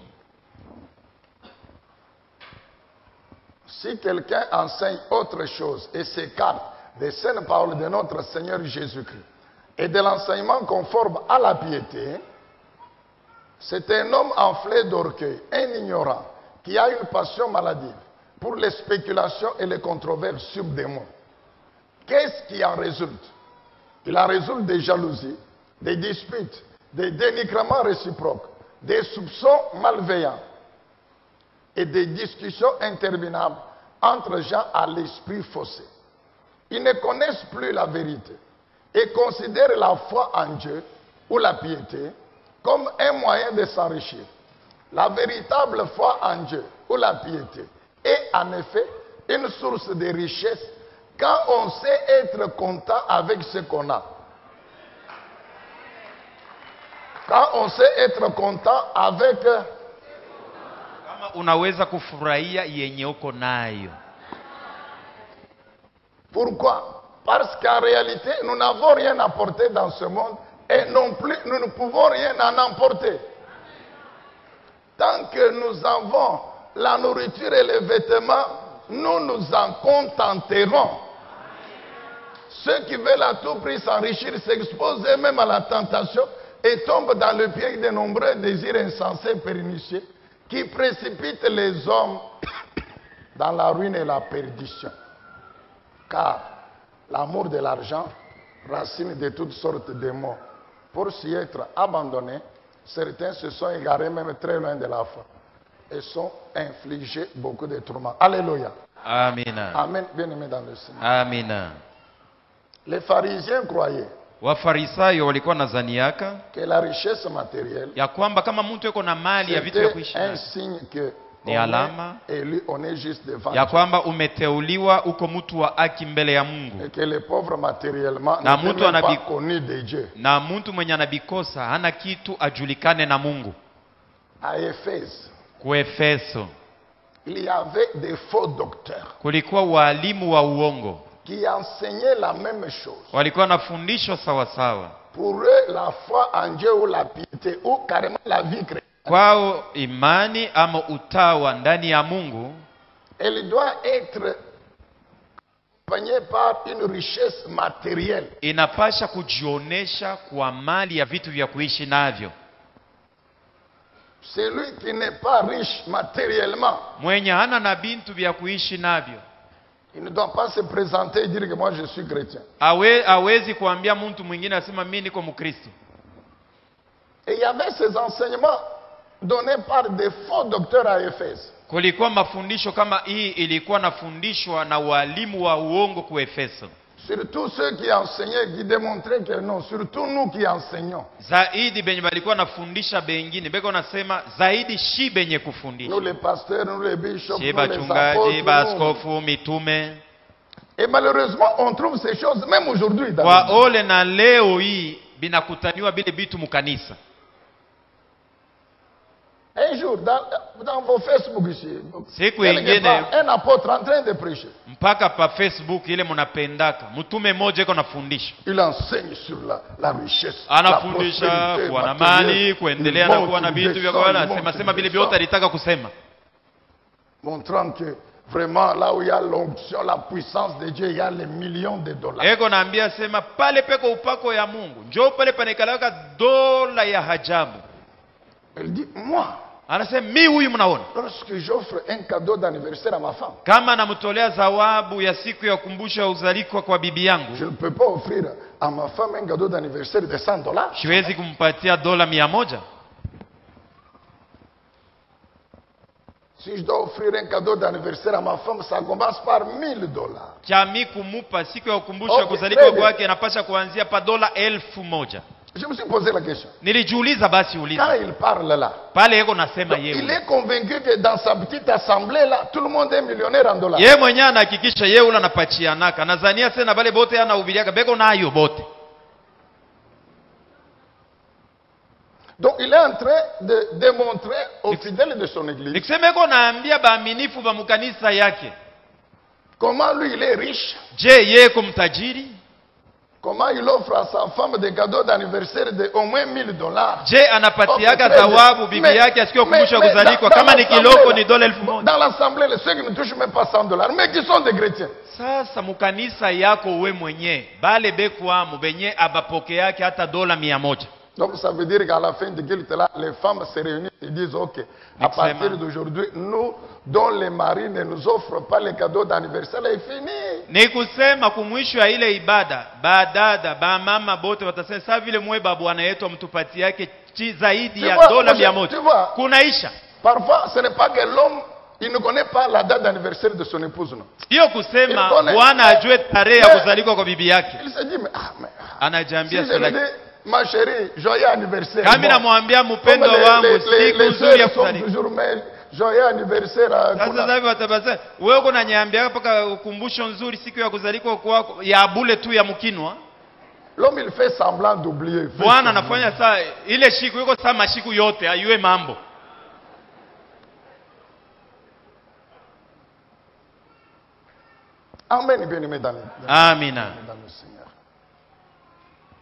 Si quelqu'un enseigne autre chose et s'écarte des saintes paroles de notre Seigneur Jésus-Christ et de l'enseignement conforme à la piété, c'est un homme enflé d'orgueil, un ignorant, qui a une passion maladive pour les spéculations et les controverses sur des mots. Qu'est-ce qui en résulte? Il en résulte des jalousies, des disputes, des dénigrements réciproques, des soupçons malveillants et des discussions interminables entre gens à l'esprit faussé. Ils ne connaissent plus la vérité et considèrent la foi en Dieu ou la piété comme un moyen de s'enrichir. La véritable foi en Dieu ou la piété est en effet une source de richesse quand on sait être content avec ce qu'on a. Quand on sait être content avec... Kama unaweza kufurahia yenye uko nayo. Pourquoi? Parce qu'en réalité, nous n'avons rien apporté dans ce monde et non plus nous ne pouvons rien en emporter. Tant que nous avons la nourriture et les vêtements, nous nous en contenterons. Ceux qui veulent à tout prix s'enrichir s'exposent eux-mêmes à la tentation et tombent dans le piège de nombreux désirs insensés et pernicieux qui précipitent les hommes dans la ruine et la perdition. Car l'amour de l'argent, racine de toutes sortes de maux. Pour s'y être abandonnés, certains se sont égarés même très loin de la foi et sont infligés beaucoup de tourments. Alléluia. Amina. Amen. Bien-aimés dans le Seigneur. Amina. Les pharisiens croyaient Wafarisayo walikuwa nadhaniaka que la richesse matérielle ya kwamba kama mtu yuko na mali ya vitu vya c'était kuishi un nayo, signe que Ni alama élu, on est juste devant ya Dieu. kwamba umeteuliwa uko mtu wa haki mbele ya Mungu, Et que les pauvres matériellement Na ne mtu sont même pas anabi- connus de Dieu. na mtu mwenye anabikosa hana kitu ajulikane na Mungu. À Éphèse, Kuefeso il y avait des faux docteurs kulikuwa walimu wa uongo, qui enseignaient la même chose. walikuwa wanafundishwa sawa sawa. Pour eux, la foi en Dieu ou la piété ou carrément la vie chrétienne Kwao imani ama utawa ndani ya Mungu elle doit être accompagnée par une richesse matérielle. inapasha kujionesha kwa mali ya vitu vya kuishi navyo. Celui qui n'est pas riche matériellement, Mwenye hana na bintu vya kuishi navyo il ne doit pas se présenter et dire que moi je suis chrétien. hawezi kuambia mtu mwingine asema mimi niko Mkristo. Et il y avait ces enseignements donnés par des faux docteurs à Éphèse. Kulikuwa mafundisho kama hii ilikuwa nafundishwa na walimu wa uongo ku Efeso. Surtout ceux qui enseignaient, qui démontraient que non, surtout nous qui enseignons. Zaidi benye balikuwa nafundisha bengine beko nasema zaidi shi benye kufundisha. Nous les pasteurs, nous les bishops, Shi nous les bachungaji, apôtres. baaskofu, mitume. Et malheureusement, on trouve ces choses même aujourd'hui dans Kwa l'Église. ole na leo hii binakutaniwa bile bitu mukanisa. Un jour, dans vos Facebook ici, Siku quelque ingine part, un apôtre en train de prêcher, mpaka pa Facebook ile munapendaka mtume mmoja iko nafundisha. il enseigne sur la richesse, Anafundisha la prospérité kuwa na matérielle. mali, kuendelea Il na monte, kuwa na il vitu vya descend, kwa il monte, sema il sema vile descend. vyote alitaka kusema. Montrant que vraiment là où il y a l'onction, la puissance de Dieu, il y a les millions de dollars. Eko naambia sema pale peko upako ya Mungu. Njoo pale panekalaka dola ya hajabu. Elle dit, moi, Anasema mi huyu mnaona. lorsque j'offre un cadeau d'anniversaire à ma femme, Kama namtolea zawabu ya siku ya ukumbusho ya uzaliko kwa bibi yangu, je ne peux pas offrir à ma femme un cadeau d'anniversaire de $100. siwezi kumpatia dola 100. Si je dois offrir un cadeau d'anniversaire à ma femme, ça commence par $1000. Chami kumupa siku ya ukumbusho Okay, ya kuzaliko ready. kwake inapasha kuanzia pa dola 1000. Je me suis posé la question. Nilijiuliza basi Quand uliza. il parle là, Pale yeko nasema il yeye. est convaincu que dans sa petite assemblée là, tout le monde est millionnaire en dollars. Yeye mwenyewe anahakikisha yeye ula napachianaka. Nazania sena bale bote anahubiriaka beko nayo bote. Donc il est en train de démontrer aux fidèles de son église Nikisema yeko naambia baaminifu ba mkanisa yake. comment lui il est riche, Je yeye kumtajiri? comment il offre à sa femme des cadeaux d'anniversaire de au moins $1000. Je anapatiaka Okay, zawabu bibi mais- yake asikia mais- kumbusha mais kuzalikwa dans kama ni l'assemblée, kiloko là, ni dola 1000. dans l'assemblée, ceux qui ne touchent même pas $100, mais qui sont des chrétiens. Sasa mkanisa yako we mwenye bale bekwamu benye abapoke yake hata dola 100. Donc ça veut dire qu'à la fin de culte là, les femmes se réunissent et disent ok, à partir d'aujourd'hui, nous dont les maris ne nous offrent pas les cadeaux d'anniversaire, c'est fini. Ni kusema kumwisho ya ile ibada badada ba mama bote watasema sasa vile mweba bwana yetu amtupatie yake zaidi ya vois, dola moi, 100. tu vois. Kunaisha. Parfois, ce n'est pas que l'homme, il ne connaît pas la date d'anniversaire de son épouse, non. Sio kusema Il connaît- bwana ajue tarehe ya Mais- kuzaliwa kwa bibi yake. Il se dit, mais si Anajiambia je lui dis, ma chérie, joyeux anniversaire. kama Bon. namwambia Comme mpendo wangu siku les nzuri ya sœurs sont kuzaliwa. toujours, mais joyeux anniversaire. Sasa hivi watabasa wewe uko nanyambia mpaka ukumbusho nzuri siku ya kuzaliwa kwako ya bule tu ya mkinwa. L'homme, il fait semblant d'oublier. Il fait Bwana semblant. anafanya saa ile siku yuko saa mashiku yote ayue mambo. Amen, bien-aimé dans Amina. le Seigneur.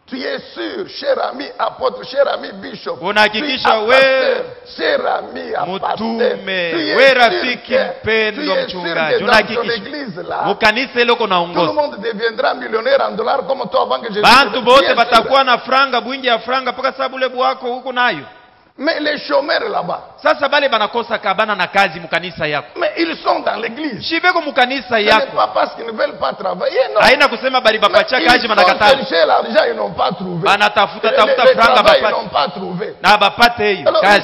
Tu es sûr, cher ami apôtre, cher ami bishop, Unahakikisha tu es we pasteur, cher ami pasteur, mtume, tu es we sûr rafiki que- mpendo tu es sûr mchungaji, que dans ton unahakikisha église là, mukanisa ile uko tout le naongoza monde deviendra millionnaire en dollars comme toi avant que Jésus. bantu Tu bote es sûr. batakuwa na franga bwingi ya franga mpaka sababu ule bwako huko nayo. Mais les chômeurs là-bas, Sasa bale banakosa kabana na kazi mukanisa yako. mais ils sont dans l'église. Shibeko mukanisa Ce n'est yako. pas parce qu'ils ne veulent pas travailler, non. Haina kusema bali Mais bapacha ils kazi ont manakataa. cherché l'argent, ils n'ont pas trouvé. Banatafuta Le tafuta franga travail, ils bapate. n'ont pas trouvé. Na bapate hiyo Alors kazi.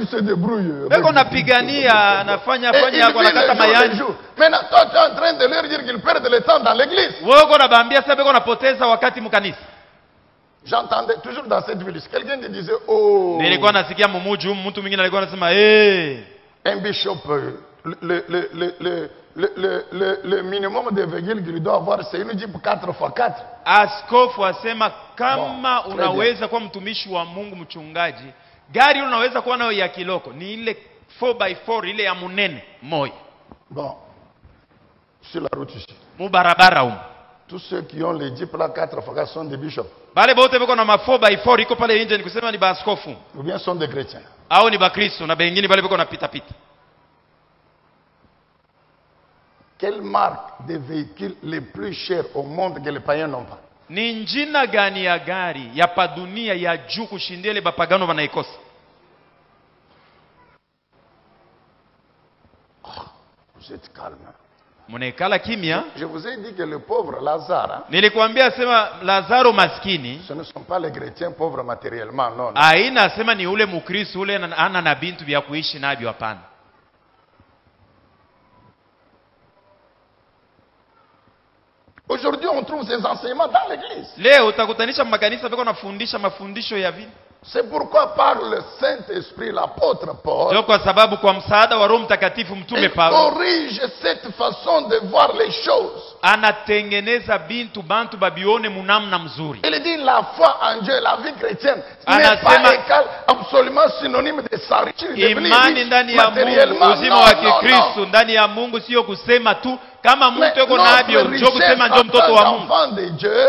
ils se débrouillent. Beko napigania anafanya Et fanya ils yako vivent anakata les jours, les mayani. jours. Maintenant, toi, tu es en train de leur dire qu'ils perdent le temps dans l'église. Wewe uko nabaambia sasa beko napoteza wakati mukanisa. J'entendais toujours dans cette ville, quelqu'un qui disait, oh, Nilikuwa nasikia mumuji humu mtu mwingine alikuwa anasema un bishop, le minimum de virgule qu'il doit avoir, c'est une Jeep 4x4. askofu asema kama Bon, unaweza kuwa mtumishi wa Mungu mchungaji, gari unaweza kuwa nayo ya kiloko ni ile 4x4 ile ya munene moyo Bon, sur la route ici. mubarabara humu. Tous ceux qui ont les Jeep là 4x4 sont des bishops, Bale bote beko na ma 4x4 iko pale nje ni kusema ni baaskofu ou bien sont des chrétiens. au ni bakristo na bengine bale biko napita pita. Quelle marque de véhicule les plus chers au monde que les païens n'ont pas? Ni njina gani ya gari ya padunia ya juu kushindia ile bapagano wanaikosa? Vous êtes calme. Munekala kimya. Je vous ai dit que le pauvre Lazare, Nilikuambia sema Lazaro maskini, ce ne sont pas les chrétiens pauvres matériellement, non. aina sema ni ule mukristo ule ana na bintu vya kuishi navyo, hapana. Aujourd'hui, on trouve ces enseignements dans l'église. Leo utakutanisha makanisa biko nafundisha mafundisho ya vile. C'est pourquoi par le Saint-Esprit, l'apôtre Paul, Ndio kwa sababu kwa msaada wa Roho Mtakatifu mtume il Paulo corrige cette façon de voir les choses. anatengeneza bintu bantu babione munamna mzuri. Il dit la foi en Dieu, la vie chrétienne n'est Anasema- pas égale, absolument synonyme de s'enrichir, de devenir Imani riche ndani ya Mungu, matériellement. uzima Non, wa non, Kikristo non. ndani ya Mungu sio kusema tu kama Mais mtu yuko notre navyo ndio richesse kusema ndio en mtoto tant wa Mungu. qu'enfant de Dieu,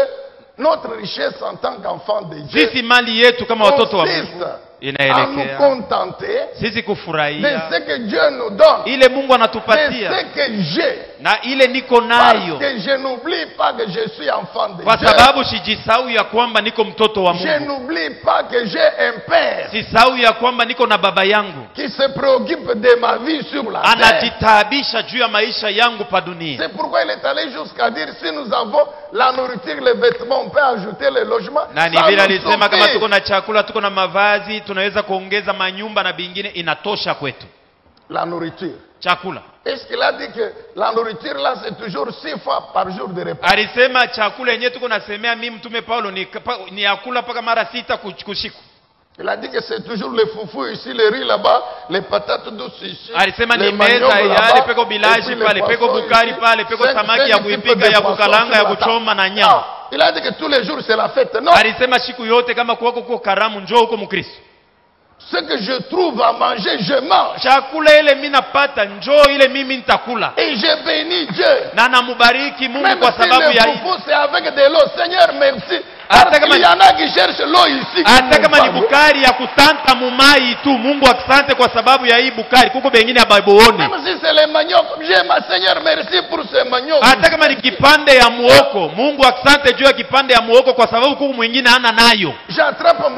notre richesse en tant qu'enfant de Dieu, Sisi mali yetu kama watoto wa Mungu consiste à nous inaelekea contenter sisi de kufurahia ce que Dieu nous donne, ile Mungu de anatupatia ce que j'ai. na ile niko Parce nayo, que je n'oublie pas que je suis enfant de kwa Dieu. sababu sijisahau ya kwamba niko mtoto wa Je Mungu, n'oublie pas que j'ai un père sisahau ya kwamba niko na baba yangu qui se préoccupe de ma vie sur la terre. anajitaabisha juu ya maisha yangu pa dunia. C'est pourquoi il est allé jusqu'à dire si nous avons la nourriture, les vêtements, on peut ajouter le logement. Na ni Ça vile nous alisema kama suffit. tuko na chakula, tuko na mavazi, tunaweza kuongeza manyumba na bingine, inatosha kwetu La nourriture. chakula. Est-ce qu'il a dit que la nourriture là c'est toujours 6 fois par jour de repas? Alisema chakula yenyewe tuko nasemea, mimi mtume Paulo ni yakula paka mara 6 kushiku. Il a dit que c'est toujours le foufou ici, le riz là-bas, les patates douces ici. Alisema les ni manioc meza là-bas, yale, peko et puis bilaji les pale, peko poissons bukari ici. pale, peko Cinq- samaki cinq ya types kuipika, de ya poissons kukalanga, sur ya la kuchoma na table. nyama. Non, il a dit que tous les jours c'est la fête. Non, Alisema siku yote kama kuwako kuko karamu, njoo huko Mkristo. ce que je trouve à manger, je mange. Chakula ile mimi napata, njoo ile mimi nitakula. Et je bénis Dieu. Na namubariki Mungu Même kwa si sababu le ya foufou c'est avec de l'eau, Seigneur merci. Hata Parce kama qu'il y en a qui cherchent l'eau ici. qui hata n'ont kama pas ni d'eau. bukari ya kutanta mumai tu. Mungu asante kwa sababu ya hii bukari, kuko bengine ababuone. Même si c'est les manioc, j'aime Seigneur merci pour ces manioc. Hata kama ni kipande ya muoko, Mungu asante juu ya kipande ya muoko kwa sababu kuko mwingine hana nayo. J'attrape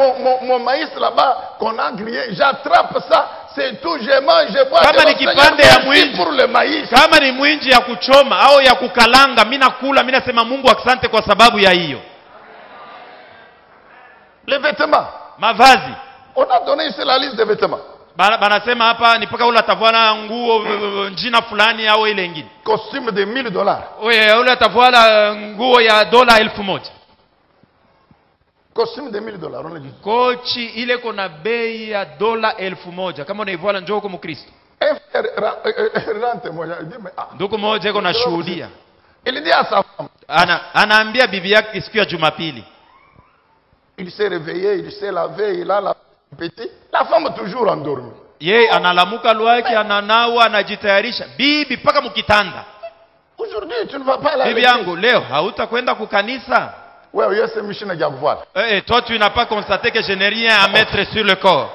mon maïs là-bas qu'on a grillé, j'attrape ça, c'est tout, je mange, je bois. Kama de ni l'eau. kipande Seigneur, ya merci mwinji. pour le maïs. Kama ni mwinji ya kuchoma au ya kukalanga, mimi nakula, mimi nasema Mungu asante kwa sababu ya hiyo. Les vêtements. Mavazi. On a donné ici la liste des vêtements. Banasema hapa ni paka ule atavala nguo njina fulani au ile nyingine. Costume de $1000. Ule atavala nguo ya $1000. Costume de $1000, on a dit. Kochi ile kona bei ya $1000. Kama unaivala njoo kwa Mkristo. Un frère rend témoignage. Il dit, mais ah. Ndugu mmoja iko na shuhudia. Il dit à sa femme. Anaambia bibi yake siku ya Jumapili. Il s'est réveillé, il s'est lavé, il a la petit. La femme toujours endormie. Yeye analamuka lwake, ananawa, anajitayarisha. Bibi paka mkitanda. Aujourd'hui, tu ne vas pas à la Bibi yangu leo hautakwenda kukanisa? Ouais, oui, c'est Michel Gagouval. Toi tu n'as pas constaté que je n'ai rien à mettre sur le corps.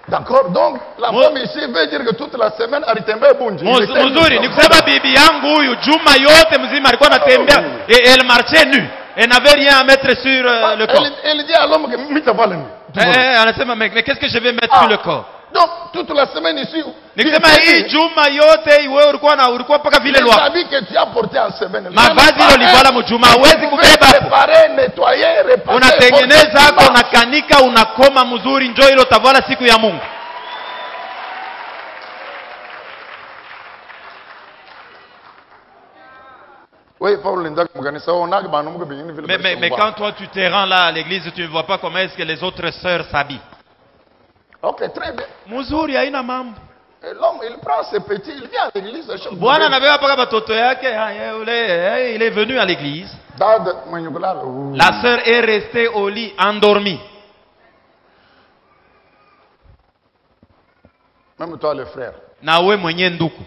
D'accord, donc la femme ici veut dire que toute la semaine alitembe bunji. Mzuri ni kusema bibi yangu huyu juma yote mzima alikuwa anatembea, elle marchait nu. Elle n'avait rien à mettre sur le corps. Elle dit à l'homme que mitavala nu. Anasema mais qu'est-ce que je vais mettre sur le corps? Donc toute la semaine ici. Nikisema hii juma yote wewe ulikuwa paka vile lwa. L'habit que tu as porté en semaine. Mavazi hilo livala mjuma huwezi kubeba hapo. Préparer, nettoyer, reparer. Unatengeneza hapo, unakanika, unakoma mzuri, njoo hilo tavala siku ya Mungu. Oui, Paul Lindak Muganisa, on a Mais quand toi tu te rends là à l'église, tu ne vois pas comment est-ce que les autres sœurs s'habillent. Ok, très bien. Mzuri haina mambo. Et l'homme, il prend ses petits, il vient à l'église. Bwana anabeba paka batoto yake, il est venu à l'église. La sœur est restée au lit endormie. Même toi le frère. Na wewe mwenye nduku.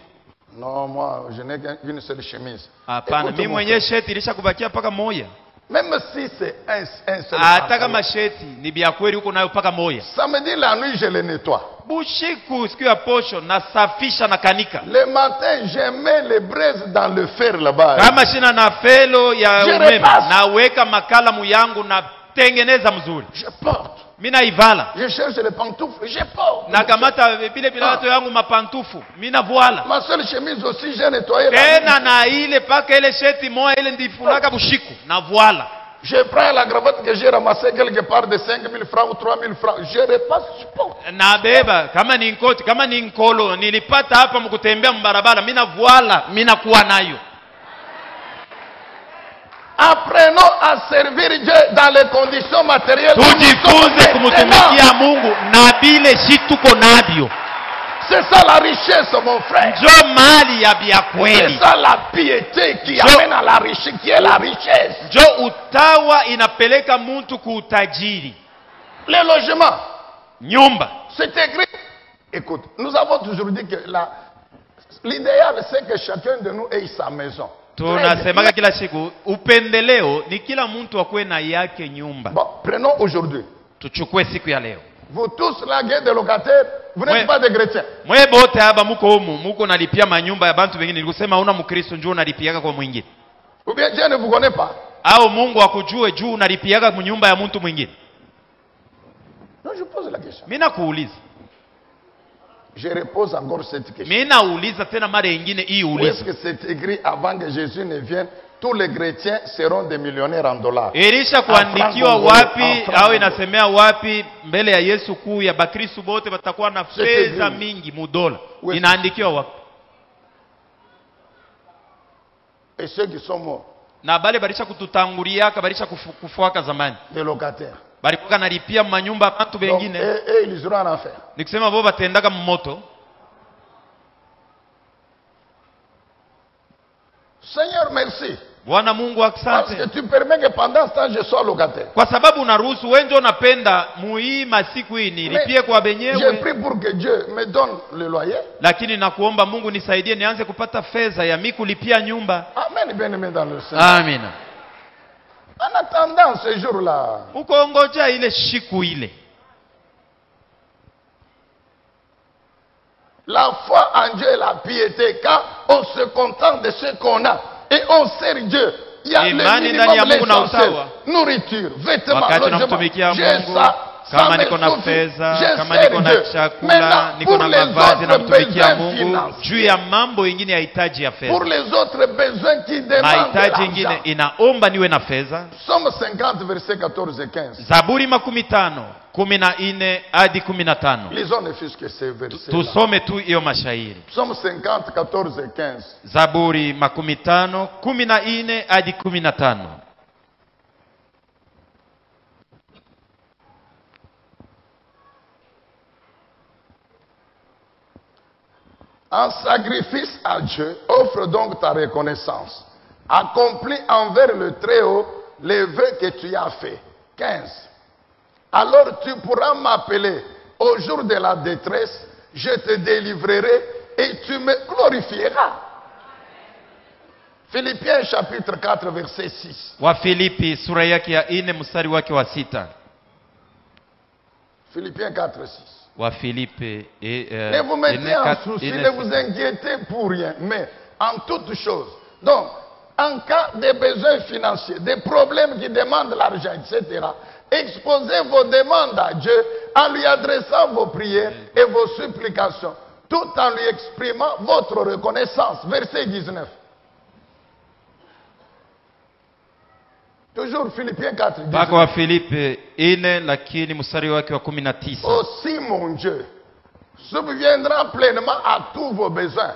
Non, moi, je n'ai qu'une seule chemise. Hapana, mimi mwenye sheti ilishakubakia paka moja. Même si c'est un seul hata pantalon. kama sheti ni bia kweli uko nayo paka moya. Samedi la nuit, je le nettoie. Bushiku siku ya posho nasafisha na kanika. Le matin, je mets les braises dans le fer là-bas. Kama shina na felo ya Je umeme repasse. naweka makalamu yangu na tengeneza mzuri. Je porte. Mina ivala. Je cherche les pantoufles, je porte. Na kamata vile vilato yangu mapantufu. Mina voila. Ma seule chemise aussi, j'ai nettoyé. Tena na ile paka ile sheti moja ile ndifunaka bushiku na voila. Je prends la cravate que j'ai ramassée quelque part de 5 000 francs ou 3 000 francs. Je repasse, je porte. Na beba kama ni nkoti kama ni nkolo nilipata hapa mkutembea mbarabara mina voila mina kuwa nayo. Apprenons à servir Dieu dans les conditions matérielles. Tujifunze kumtumikia Mungu na bile shi tuko navyo. C'est ça la richesse, mon frère. Njo mali ya bia kweli. C'est ça la piété qui amène à la richesse, qui est la richesse. Njo utawa inapeleka mtu kuutajiri. Les logements, Nyumba. c'est écrit. Écoute, nous avons toujours dit que l'idéal, c'est que chacun de nous ait sa maison. Tunasemaga kila siku upendeleo ni kila mtu akwe na yake nyumba. Bon, prenons aujourd'hui. Tuchukue siku ya leo. Vous tous là, des locataires, vous n'êtes pas des chrétiens. Mwe bote haba muko humu, muko nalipia manyumba ya bantu wengine. Nikusema una mkristo njoo unalipiaga kwa mwingine. Ou bien Dieu ne vous connaît pas. Au Mungu akujue juu unalipiaga nyumba ya mtu mwingine. Non, je pose la question. Mimi nakuuliza. Je repose encore cette question. Mimi nauliza tena mara nyingine hii Où est-ce uliza. que c'est écrit avant que Jésus ne vienne, tous les chrétiens seront des millionnaires en dollars? Ilisha kuandikiwa wapi au inasemea wapi mbele ya Yesu kuu ya Bakristo bote watakuwa na fedha mingi mudola. Inaandikiwa wapi? Et ceux qui sont morts, Na bale balisha kututangulia balisha kufuaka zamani. des locataires. Balikuwa nalipia manyumba watu Donc, wengine. et ils iront en enfer. Nikisema bo batendaka mmoto. Seigneur, merci. Bwana Mungu Parce que asante. tu permets que pendant ce temps je sois locataire. Kwa sababu unaruhusu wewe ndio unapenda muhii masiku hii nilipie kwa J'ai benyewe. pris pour que Dieu me donne le loyer. Lakini nakuomba Mungu nisaidie nianze kupata fedha ya mimi kulipia nyumba. Amen, bien-aimé dans le Seigneur. Amina. En attendant ce jour-là, Uko ngoja ile siku ile. la foi en Dieu et la piété, quand on se contente de ce qu'on a et on sert Dieu, il y a Imani le ndani ya minimum, Mungu na l'essentiel, usawa. nourriture, vêtements, Wakati logement. namtumikia J'ai Mungu, ça, ça kama me niko na suffit. fedha, Je kama sers niko na Dieu. chakula, Maintenant, niko na pour les mavazi autres namtumikia besoins Mungu financiers, juu ya mambo ingine ya hitaji ya pour fedha. les autres besoins qui demandent de Mahitaji ingine l'argent. inaomba niwe na fedha. Somme 50, versets 14 et 15. Zaburi 15, 14 hadi 15. Lisons ne fût-ce que ces versets. Tusome tu hiyo mashairi. Somme 50, 14 et 15. Zaburi 15, 14 hadi 15. En sacrifice à Dieu, offre donc ta reconnaissance. Accomplis envers le Très-Haut les vœux que tu as faits. 15. Alors tu pourras m'appeler au jour de la détresse, je te délivrerai et tu me glorifieras. Philippiens chapitre 4 verset 6. Wa Filipi sura yake ya 4 mstari wake wa 6. Philippiens 4, 6. Wa Filipi Ne vous mettez en souci, ne vous inquiétez pour rien, mais en toutes choses. Donc, en cas de besoins financiers, des problèmes qui demandent l'argent, etc., exposez vos demandes à Dieu en lui adressant vos prières et vos supplications, tout en lui exprimant votre reconnaissance. Verset 19. Toujours Philippiens 4, 19. Mpaka wa Filipi 4 lakini mstari wake wa 19. Aussi mon Dieu subviendra pleinement à tous vos besoins.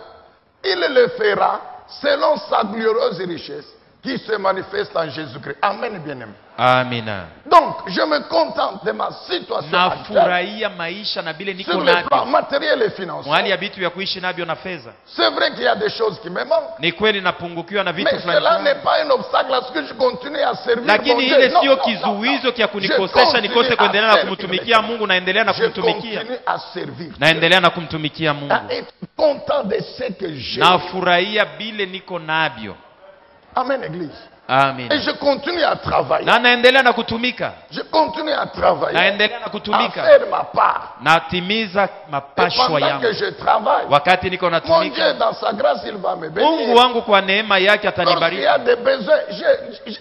Il le fera selon sa glorieuse richesse qui se manifeste en Jésus-Christ. Amen, bien-aimé. Amina. Donc, je me contente de ma situation actuelle Nafurahia maisha na bile niko sur le plan navyo. matériel et financier. Mwali ya vitu vya kuishi navyo na fedha. C'est vrai qu'il y a des choses qui me manquent, Ni kweli napungukiwa na vitu mais fulani. cela n'est pas un obstacle à ce que je continue à servir mon Lakini Dieu. ile Non, sio non, kizuizo kia Je kunikosesha continue nikose à kuendelea na servir kumtumikia Dieu. Mungu, naendelea na Je kumtumikia. continue à servir. Naendelea na kumtumikia Mungu. À être content de ce que j'ai. Nafurahia bile niko navyo. Amen, Église. Amen. Et je continue à travailler. Na naendelea na kutumika. Je continue à travailler. Naendelea na À kutumika. faire ma part. Natimiza Et mapashwa pendant yangu. que je travaille, Wakati niko mon Dieu, natumika, dans sa grâce, il va me bénir. Mungu wangu kwa neema yake Lorsqu'il atanibariki. y a des besoins,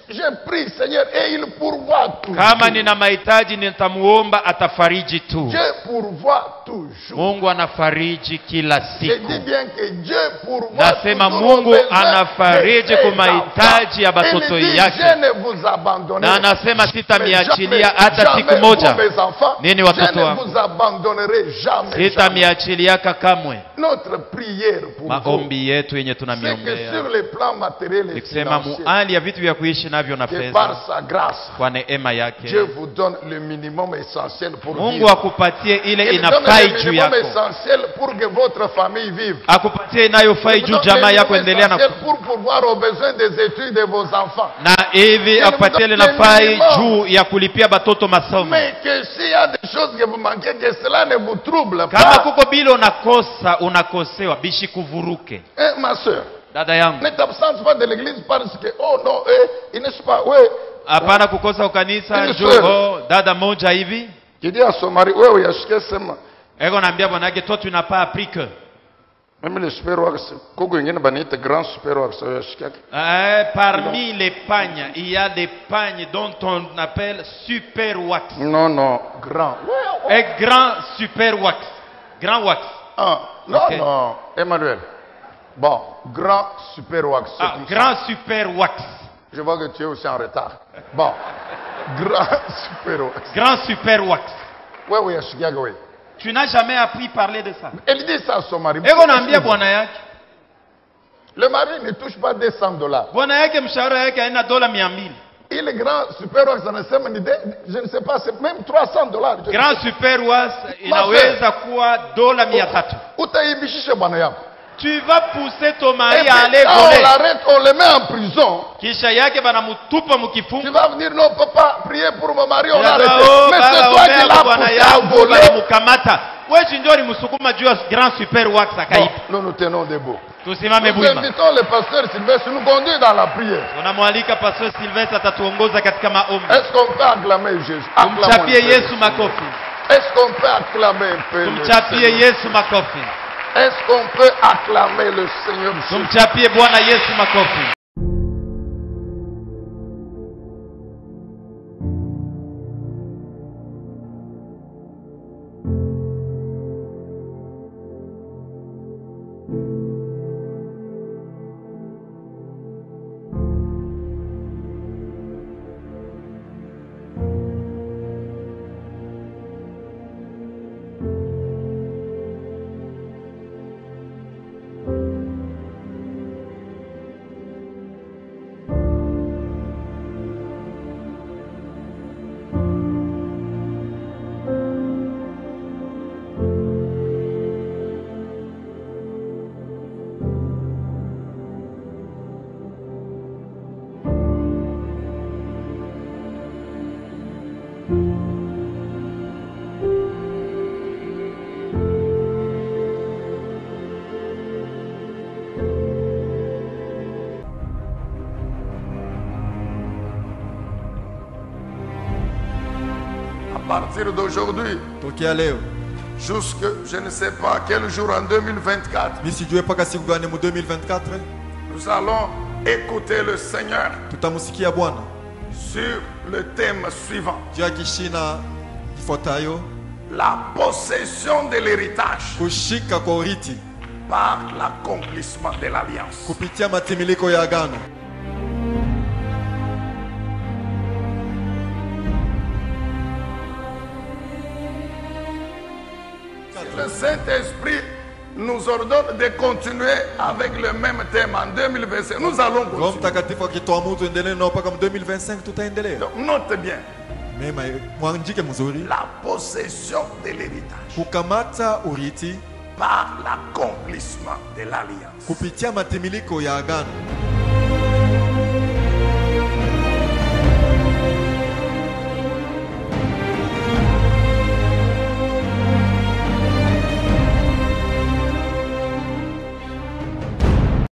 je prie, Seigneur, et il pourvoit toujours. Kama nina mahitaji nitamuomba, atafariji tu. Dieu pourvoit toujours. Mungu anafariji kila Je siku. dis bien que Dieu pourvoit Nasema toujours Mungu aux besoins anafariji de kwa ses mahitaji ya enfants. watoto Il dit, yake. je ne vous abandonnerai. Na anasema Mais sitamiachilia jamais, hata siku jamais moja. pour mes enfants, Nini je watoto ne wangu? vous abandonnerai jamais. jamais. Sitamiachiliaka kamwe. Notre prière pour vous, Maombi yetu yenye c'est que tunamiombea sur le plan matériel et nikisema financier, muhali ya vitu vya kuishi navyo na que fedha, par sa grâce, kwa neema yake Dieu vous donne le minimum essentiel pour Mungu vivre. akupatie ile Il donne inafai le juu minimum yako, essentiel pour que votre famille vive. akupatie inayofai Il juu donne jamaa le yako minimum endelea na essentiel pour pouvoir aux besoins des études de vos enfants. na hivi akupatie ile nafai juu ya kulipia batoto masomo. Mais que s'il y a des choses que vous manquez, que cela ne vous trouble Kama pas. kuko bila unakosewa bishi kuvuruke. Ma soeur, Dada yangu, ne t'absente pas de l'église parce que, oh non, il n'est pas, oui. hapana kukosa ukanisa Ili juu. swali. Oh, dada moja hivi Qui dit à son mari, oui, oui, yashike sema. eko naambia bwana yake, toi tu n'as pas appris que Même le super wax, koko ingine banite grand super wax, yashike. parmi les pagnes, il y a des pagnes dont on appelle super wax. Non, non, grand. Un grand super wax. Grand wax. Ah, non, Ok. non, Emmanuel. Bon, grand super wax. c'est Ah, comme grand ça. super wax. Je vois que tu es aussi en retard. Bon, grand super wax. Grand super wax. Oui, oui, yashike, oui. Tu n'as jamais appris parler de ça. Elle dit ça à son mari. Eko naambia bwana yake. Le mari ne touche pas $200. Bwana yake mshahara yake haina $200. Il est grand super wax anasema ni je ne sais pas, c'est même $300. Grand super wax inaweza kuwa $300. Utaibishishe bwana yako. Tu vas pousser ton Et mari puis, à aller quand on voler. l'arrête, on le met en prison. Kisha yake banamutupa Tu mukifungo. vas venir, non, papa, prier pour mon mari, on l'a Unasema, arrêté. oh, Mais baba, c'est toi ombea qui l'as bwana poussé à yangu, voler. banamukamata. Wewe ndio ulimsukuma juu ya grand super wax Bon, akaiba. nous nous tenons debout. Tusimame Nous bwima. invitons le pasteur Sylvestre nous conduire dans la prière. Tunamwalika Pastor Sylvestre atatuongoza katika maombi. Est-ce qu'on peut acclamer Jésus? Acclamons un Tumchapie peu. Yesu makofi. Est-ce qu'on peut acclamer un peu le Tumchapie Seigneur? Yesu makofi. Est-ce qu'on peut acclamer le Seigneur Jésus? Tumchapie Bwana Yesu makofi. À partir d'aujourd'hui, tokea leo jusque je ne sais pas quel jour en 2024, mi sijue mpaka siku gani mu 2024 nous allons écouter le Seigneur tutamusikia Bwana sur le thème suivant. juu ya kishina ifuatayo: La possession de l'héritage kushika kwa urithi par l'accomplissement de l'alliance. kupitia matimiliko ya agano. Le Saint-Esprit nous ordonne de continuer avec le même thème en 2025. Nous allons Roho continuer. Mtakatifu akituamuru tuendelee nao mpaka mu 2025 tutaendelea. Donc, note bien, Mema mwanjike mzuri, la possession de l'héritage kukamata urithi par l'accomplissement de l'alliance. kupitia matimiliko ya agano.